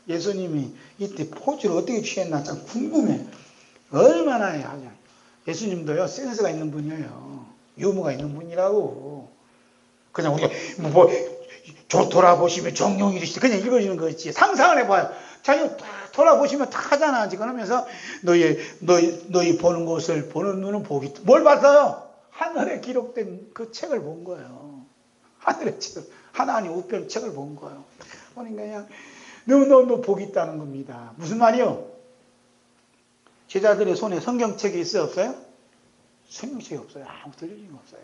예수님이 이때 포즈를 어떻게 취했나 참 궁금해. 얼마나 하냐. 예수님도요 센스가 있는 분이에요. 유머가 있는 분이라고. 그냥 우리가 돌아보시면 정령이 이르시되 그냥 읽어주는 거지. 상상을 해봐요. 자기가 다 돌아보시면 다 하잖아. 지금 하면서 너희 보는 것을 보는 눈은 복이 있다. 뭘 봤어요? 하늘에 기록된 그 책을 본 거예요. 하늘의 책을. 하나님 우편 책을 본 거예요. 그러니까 그냥 너무 복이 있다는 겁니다. 무슨 말이요? 제자들의 손에 성경책이 있어요? 없어요? 성경책이 없어요. 아무 들려진 거 없어요.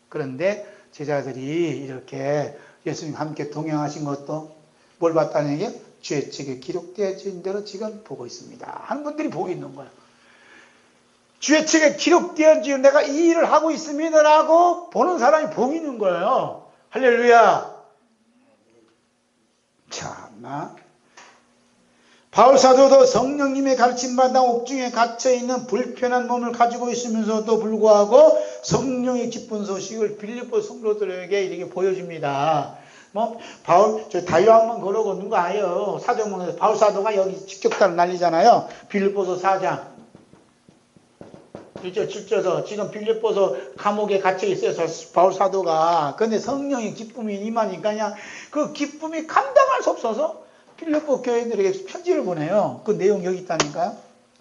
그런데 제자들이 이렇게 예수님 함께 동행하신 것도 뭘 봤다는 얘기예요? 주의 책에 기록되어진 대로 지금 보고 있습니다. 하는 분들이 복이 있는 거예요. 주의 책에 기록되었지요. 내가 이 일을 하고 있습니다라고 보는 사람이 복이 있는 거예요. 할렐루야. 참나. 바울 사도도 성령님의 가르침받아 옥중에 갇혀있는 불편한 몸을 가지고 있으면서도 불구하고 성령의 기쁜 소식을 빌립보 성도들에게 이렇게 보여줍니다. 바울, 저 다윗왕만 걸어 걷는 거 아니에요. 사도행전에서 바울 사도가 여기 직격탄을 날리잖아요. 빌립보서 4장. 1절 7절에서 지금 빌립보서 감옥에 갇혀 있어요. 바울 사도가. 근데 성령의 기쁨이 임하니까 그냥 그 기쁨이 감당할 수 없어서 빌립보 교인들에게 편지를 보내요. 그 내용 여기 있다니까요.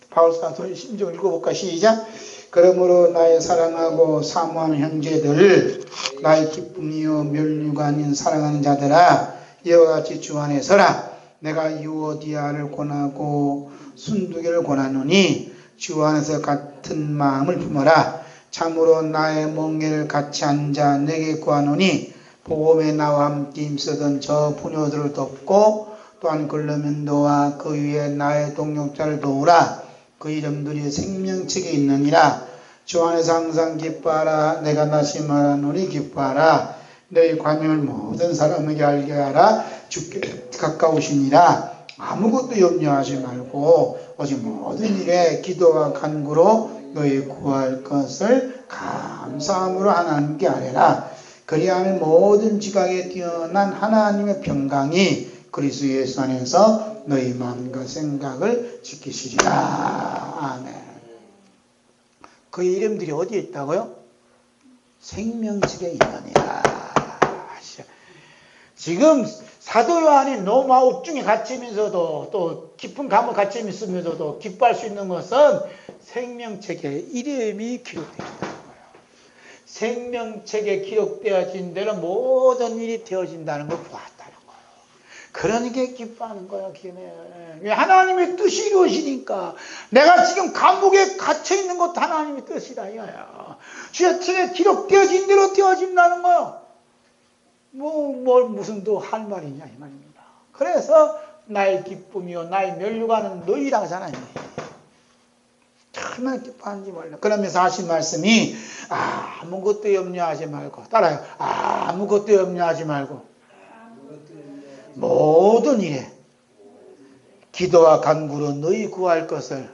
바울 사도의 심정을 읽어볼까? 시작. 그러므로 나의 사랑하고 사모하는 형제들, 나의 기쁨이요 면류가 아닌 사랑하는 자들아, 이와 같이 주 안에 서라. 내가 유오디아를 권하고 순두개를 권하노니 주 안에서 같은 마음을 품어라. 참으로 나의 멍에를 같이 앉아 내게 구하노니 복음에 나와 함께 힘쓰던 저 부녀들을 돕고 또한 글르멘도와 그 위에 나의 동역자를 도우라. 그 이름들이 생명책에 있느니라. 주 안에서 항상 기뻐하라. 내가 다시 말하노니 기뻐하라. 너희 관용을 모든 사람에게 알게 하라. 주께 가까우시니라. 아무것도 염려하지 말고 오직 모든 일에 기도와 간구로 너희 구할 것을 감사함으로 하나님께 아뢰라. 그리하면 모든 지각에 뛰어난 하나님의 평강이 그리스도 예수 안에서 너희 마음과 생각을 지키시리라. 아멘. 그 이름들이 어디에 있다고요? 생명책에 있느니라. 지금 사도 요한이 노마 옥중에 갇히면서도 또 깊은 감옥 갇혀 있으면서도 기뻐할 수 있는 것은 생명책에 이름이 기록되어 있다는 거예요. 생명책에 기록되어진 대로 모든 일이 되어진다는 걸 보았다는 거예요. 그러니까 기뻐하는 거예요. 기네. 하나님의 뜻이 이루어지니까. 내가 지금 감옥에 갇혀 있는 것도 하나님의 뜻이다 이거야. 주의 책에 기록되어진 대로 되어진다는 거예요. 무슨 또 할 말이냐 이 말입니다. 그래서 나의 기쁨이요 나의 면류관은 너희라 하잖아요. 얼마나 기뻐하는지 몰라. 그러면서 하신 말씀이 아무것도 염려하지 말고 따라요. 아무것도 염려하지 말고 모든 일에 기도와 간구로 너희 구할 것을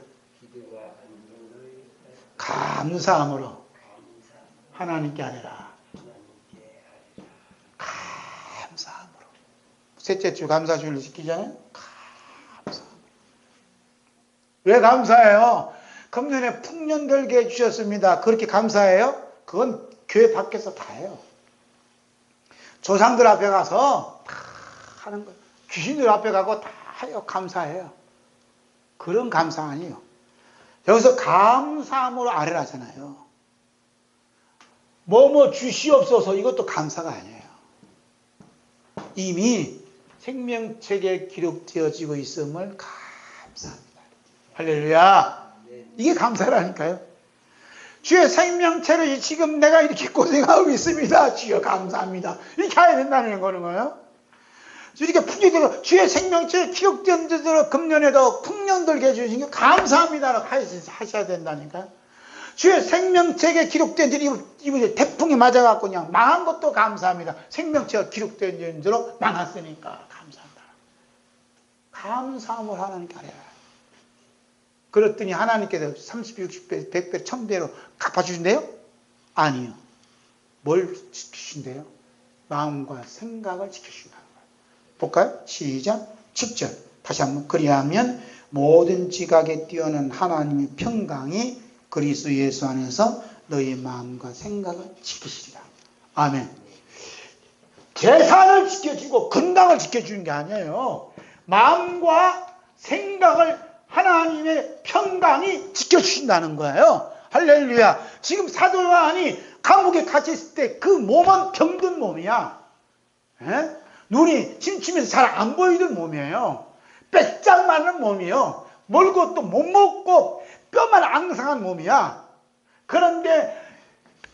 감사함으로 하나님께 아뢰라. 감사함으로. 셋째 주 감사주일을 지키잖아요. 감사함으로. 왜 감사해요? 금년에 풍년들게 해주셨습니다. 그렇게 감사해요? 그건 교회 밖에서 다 해요. 조상들 앞에 가서 다 하는 거예요. 귀신들 앞에 가고 다 해요. 감사해요. 그런 감사 아니에요. 여기서 감사함으로 아뢰라잖아요. 주시옵소서 이것도 감사가 아니에요. 이미 생명책에 기록되어지고 있음을 감사합니다. 할렐루야. 이게 감사라니까요. 주의 생명체를 지금 내가 이렇게 고생하고 있습니다. 주여 감사합니다. 이렇게 해야 된다는 거예요. 이렇게 풍년대로 주의 생명체에 기록된 대로 금년에도 풍년들게 해주신 게 감사합니다. 하셔야 된다니까요. 주의 생명책에 기록된 대로 이번에 태풍이 맞아갖고 그냥 망한 것도 감사합니다. 생명체가 기록된 대로 망했으니까 감사합니다. 감사함을 하나님께 하래요. 그랬더니 하나님께서 30배, 60배, 100배, 1000배로 갚아주신대요? 아니요. 뭘 지키신대요? 마음과 생각을 지켜주신다는 거예요. 볼까요? 시작. 7절. 다시 한번. 그리하면 모든 지각에 뛰어난 하나님의 평강이 그리스도 예수 안에서 너희 마음과 생각을 지키시리라. 아멘. 재산을 지켜주고 건강을 지켜주는 게 아니에요. 마음과 생각을 하나님의 평강이 지켜주신다는 거예요. 할렐루야. 지금 사도 요한이 감옥에 갇혔을 때 그 몸은 병든 몸이야. 에? 눈이 침침해서 잘 안 보이던 몸이에요. 빼짝 마른 몸이에요. 먹을 것도 못 먹고 뼈만 앙상한 몸이야. 그런데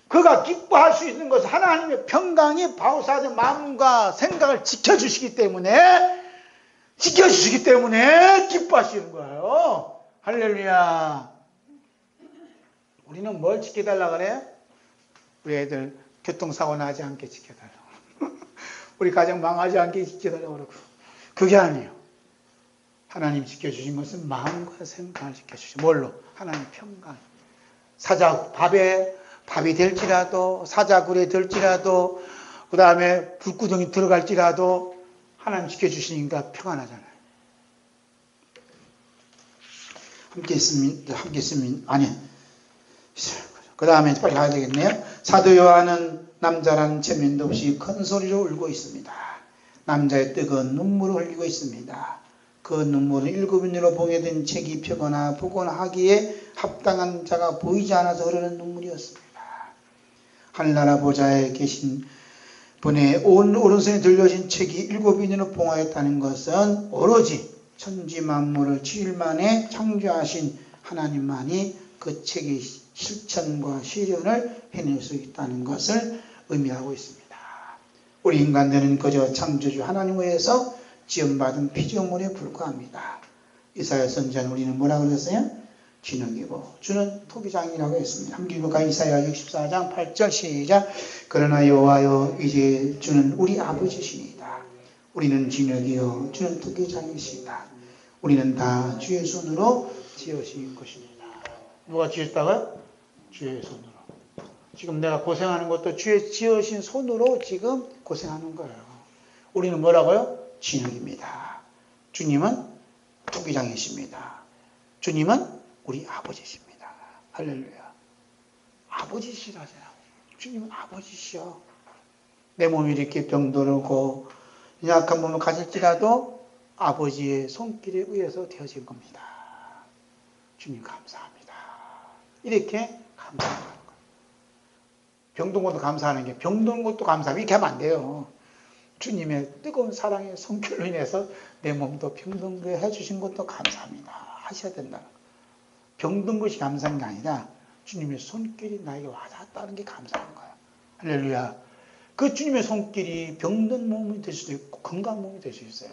그가 기뻐할 수 있는 것은 하나님의 평강이 바울사도의 마음과 생각을 지켜주시기 때문에 기뻐하시는 거예요. 할렐루야. 우리는 뭘 지켜달라 그래요? 우리 애들 교통사고 나지 않게 지켜달라고. 우리 가정 망하지 않게 지켜달라고 그러고. 그게 아니에요. 하나님 지켜주신 것은 마음과 생각을 지켜주시고. 뭘로? 하나님 평강. 밥이 될지라도, 사자굴에 될지라도, 그 다음에 불구덩이 들어갈지라도 하나님 지켜주시니까 평안하잖아요. 함께 있으면, 아니. 그 다음에 빨리 가야 되겠네요. 사도 요한은 남자라는 체면도 없이 큰 소리로 울고 있습니다. 남자의 뜨거운 눈물을 흘리고 있습니다. 그 눈물은 일곱 인으로 봉해된 책이 펴거나 보거나 하기에 합당한 자가 보이지 않아서 흐르는 눈물이었습니다. 하늘나라 보좌에 계신 분의 오른손에 들려진 책이 일곱 인으로 봉하였다는 것은 오로지 천지 만물을 7일 만에 창조하신 하나님만이 그 책의 실천과 실현을 해낼 수 있다는 것을 의미하고 있습니다. 우리 인간들은 그저 창조주 하나님 외에서 지음받은 피조물에 불과합니다. 이사야 선지자는 우리는 뭐라고 그랬어요? 진흙이고 주는 토기장이라고 했습니다. 함께 읽어볼까? 이사야 64장 8절 시작. 그러나 여호와여 이제 주는 우리 아버지시니이다. 우리는 진흙이요 주는 토기장이시다. 우리는 다 주의 손으로 지으신 것입니다. 누가 지었다고요? 주의 손으로. 지금 내가 고생하는 것도 주의 지으신 손으로 지금 고생하는 거예요. 우리는 뭐라고요? 진흙입니다. 주님은 토기장이십니다. 주님은 우리 아버지십니다. 할렐루야. 아버지시라잖아요. 주님은 아버지시여. 내 몸이 이렇게 병들고 약한 몸을 가질지라도 아버지의 손길에 의해서 되어진 겁니다. 주님 감사합니다. 이렇게 감사하는 거예요. 병든 것도 감사하는 게 병든 것도 감사하면 이렇게 하면 안 돼요. 주님의 뜨거운 사랑의 손길로 인해서 내 몸도 병든 거 해주신 것도 감사합니다. 하셔야 된다는 거예요. 병든 것이 감사한 게 아니라 주님의 손길이 나에게 와닿았다는 게 감사한 거예요. 할렐루야. 그 주님의 손길이 병든 몸이 될 수도 있고 건강한 몸이 될 수 있어요.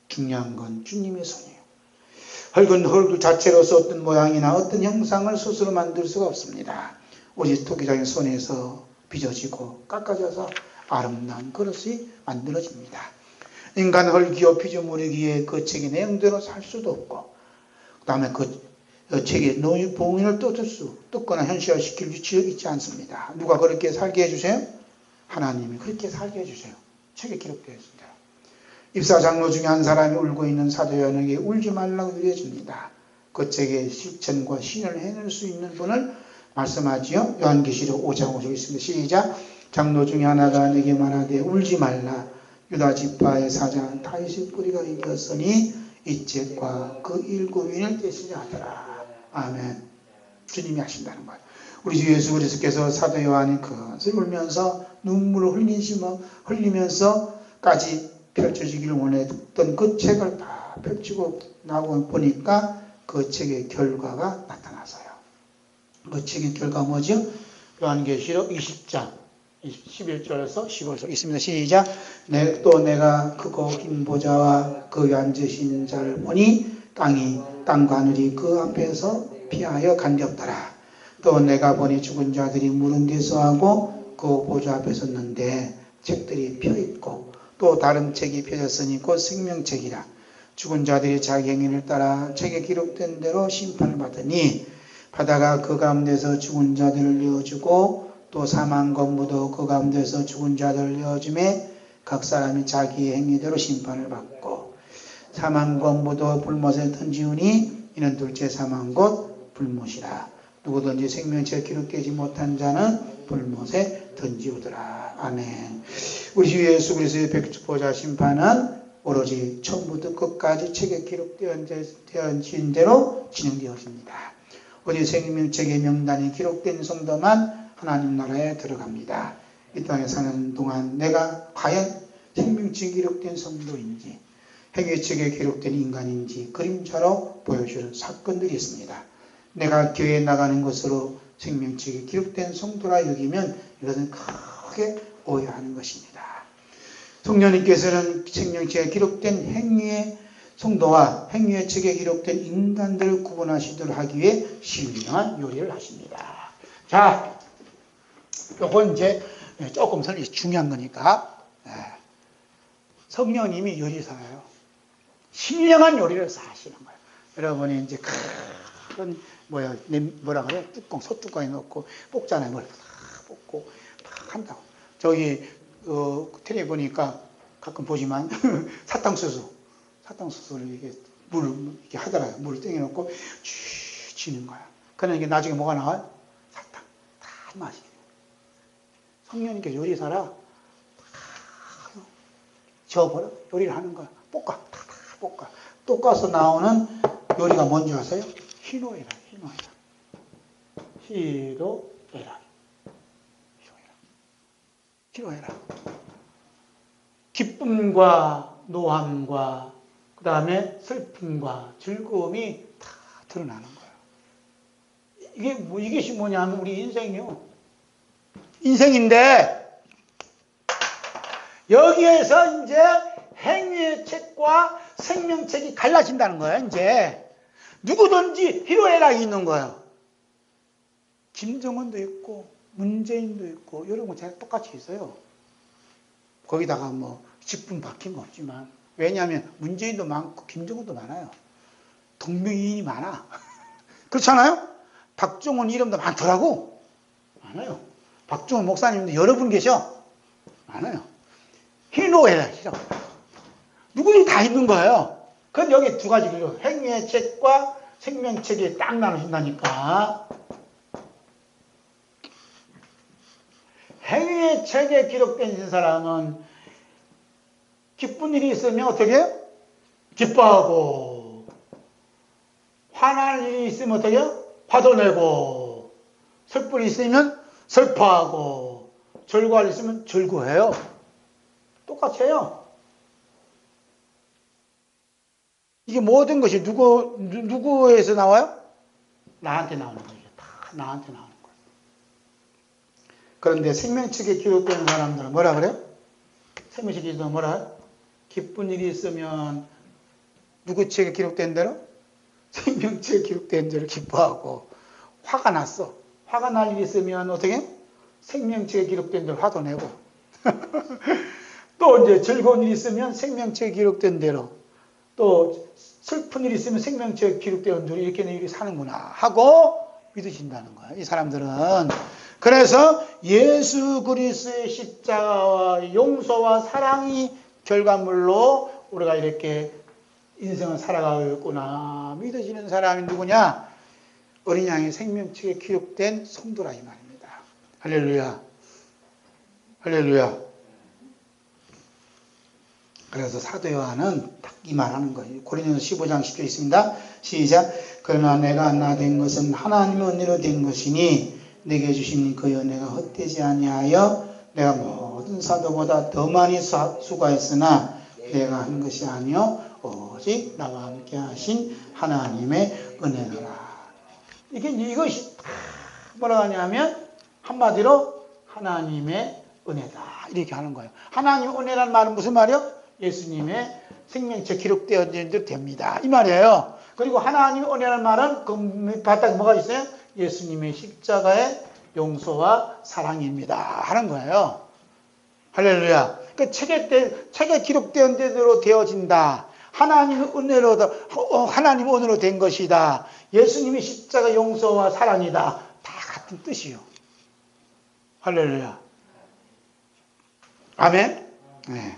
중요한 건 주님의 손이에요. 흙은 흙 자체로서 어떤 모양이나 어떤 형상을 스스로 만들 수가 없습니다. 오직 토기장의 손에서 빚어지고 깎아져서 아름다운 그릇이 만들어집니다. 인간 흙이요 피조물이기에 그 책의 내용대로 살 수도 없고 그 다음에 그 책의 봉인을 뜯거나 현실화시킬 위치에 있지 않습니다. 누가 그렇게 살게 해주세요? 하나님이 그렇게 살게 해주세요. 책에 기록되어 있습니다. 입사 장로 중에 한 사람이 울고 있는 사도 요한에게 울지 말라고 위로해줍니다. 그 책의 실천과 신을 해낼 수 있는 분을 말씀하지요. 요한계시록 5장 5절 있습니다. 시작. 장로 중에 하나가 내게 말하되 울지 말라. 유다 지파의 사자 다윗의 뿌리가 이겼으니 이 책과 그 일곱인을 떼시려 하더라. 아멘. 주님이 하신다는 거예요. 우리 주 예수 그리스도께서 사도 요한이 그것을 울면서 눈물을 흘리면서까지 펼쳐지기를 원했던 그 책을 다 펼치고 나오고 보니까 그 책의 결과가 나타났어요. 그 책의 결과가 뭐죠? 요한계시록 20장 11절에서 15절 있습니다. 시작. 또 내가 크고 긴 보좌와 그 위에 앉으신 자를 보니 땅과 하늘이 그 앞에서 피하여 간렵더라. 또 내가 보니 죽은 자들이 무른 뒤에 서하고 그 보좌 앞에 섰는데 책들이 펴있고 또 다른 책이 펴졌으니 곧 생명책이라. 죽은 자들이 자기 행위를 따라 책에 기록된 대로 심판을 받으니 바다가 그 가운데서 죽은 자들을 내어주고 또 사망권부도 그 가운데서 죽은 자들을 내어주매 각 사람이 자기의 행위대로 심판을 받고 사망권부도 불못에 던지우니 이는 둘째 사망 곧 불못이라. 누구든지 생명책에 기록되지 못한 자는 불못에 던지우더라. 아멘. 우리 주 예수 그리스도의 백보자 심판은 오로지 처음부터 끝까지 책에 기록되어진 대로 진행되어집니다. 오직 생명책의 명단이 기록된 성도만 하나님 나라에 들어갑니다. 이 땅에 사는 동안 내가 과연 생명책에 기록된 성도인지 행위책에 기록된 인간인지 그림자로 보여주는 사건들이 있습니다. 내가 교회에 나가는 것으로 생명책에 기록된 성도라 여기면 이것은 크게 오해하는 것입니다. 성령님께서는 생명책에 기록된 행위의 성도와 행위의 책에 기록된 인간들을 구분하시도록 하기 위해 신령한 요리를 하십니다. 자, 요건 이제 조금 중요한 거니까. 성령님이 요리사예요. 신령한 요리를 하시는 거예요. 여러분이 이제 큰 뭐라 그래? 뚜껑, 소뚜껑에 넣고 볶잖아요. 뭘 다 볶고 막 한다고. 저기 텔레비 보니까 가끔 보지만 사탕수수를 이게 이렇게 하더라고요. 물을 땡겨놓고 쥐는 거야. 그러니까 이게 나중에 뭐가 나와요? 사탕. 다 맛이. 성령님께 요리사라 저어버려 요리를 하는 거야. 볶아. 볶아서 나오는 요리가 뭔지 아세요? 희노애락. 기쁨과 노함과 그 다음에 슬픔과 즐거움이 다 드러나는 거예요. 이것이 뭐냐면 우리 인생이요. 인생인데 여기에서 이제 행위의 책과 생명책이 갈라진다는 거예요. 이제 누구든지 희노애락이 있는 거예요. 김정은도 있고 문재인도 있고 이런 거 다 똑같이 있어요. 거기다가 뭐 직분 바뀐 거 없지만 왜냐하면 문재인도 많고 김정은도 많아요. 동명이인이 많아. 그렇잖아요? 박종원 이름도 많더라고. 많아요. 박종원 목사님도 여러 분 계셔. 많아요. 희노애락이라고. 누구든지 다 있는 거예요. 그건 여기 두 가지로 행위의 책과 생명책이 딱 나눠진다니까. 행위의 책에 기록된 사람은 기쁜 일이 있으면 어떻게 해요? 기뻐하고, 화날 일이 있으면 어떻게 해요? 화도 내고, 슬픈 일이 있으면 슬퍼하고, 즐거워할 일이 있으면 즐거워해요. 똑같이 해요. 이게 모든 것이 누구에서 나와요? 나한테 나오는 거예요. 다 나한테 나오는 거예요. 그런데 생명책에 기록되는 사람들은 뭐라 그래요? 생명책에 기록되는 뭐라 해요? 기쁜 일이 있으면 누구 책에 기록된 대로? 생명책에 기록된 대로 기뻐하고, 화가 났어. 화가 날 일이 있으면 어떻게 해요? 생명책에 기록된 대로 화도 내고 또 이제 즐거운 일이 있으면 생명책에 기록된 대로, 또 슬픈 일이 있으면 생명책에 기록된 대로 이렇게 내 일이 사는구나 하고 믿으신다는 거예요. 이 사람들은. 그래서 예수 그리스도의 십자가와 용서와 사랑이 결과물로 우리가 이렇게 인생을 살아가고 있구나 믿어지는 사람이 누구냐? 어린 양의 생명책에 기록된 성도라 이 말입니다. 할렐루야. 할렐루야. 그래서 사도 요한은 딱 이 말하는 거예요. 고린도서 15장 10절 있습니다. 시작. 그러나 내가 나 된 것은 하나님의 은혜로 된 것이니 내게 주신 그 은혜가 헛되지 아니하여 내가 모든 사도보다 더 많이 수고했으나 내가 한 것이 아니요 오직 나와 함께 하신 하나님의 은혜라. 이것이 뭐라 하냐면 한마디로 하나님의 은혜다 이렇게 하는 거예요. 하나님의 은혜라는 말은 무슨 말이요? 예수님의 생명책 기록되어 됩니다 이 말이에요. 그리고 하나님의 은혜라는 말은 그 바닥에 뭐가 있어요? 예수님의 십자가의 용서와 사랑입니다 하는 거예요. 할렐루야. 그 책에 기록된 대로 되어진다. 하나님의 은혜로 된 것이다. 예수님의 십자가 용서와 사랑이다. 다 같은 뜻이요. 할렐루야. 아멘. 네.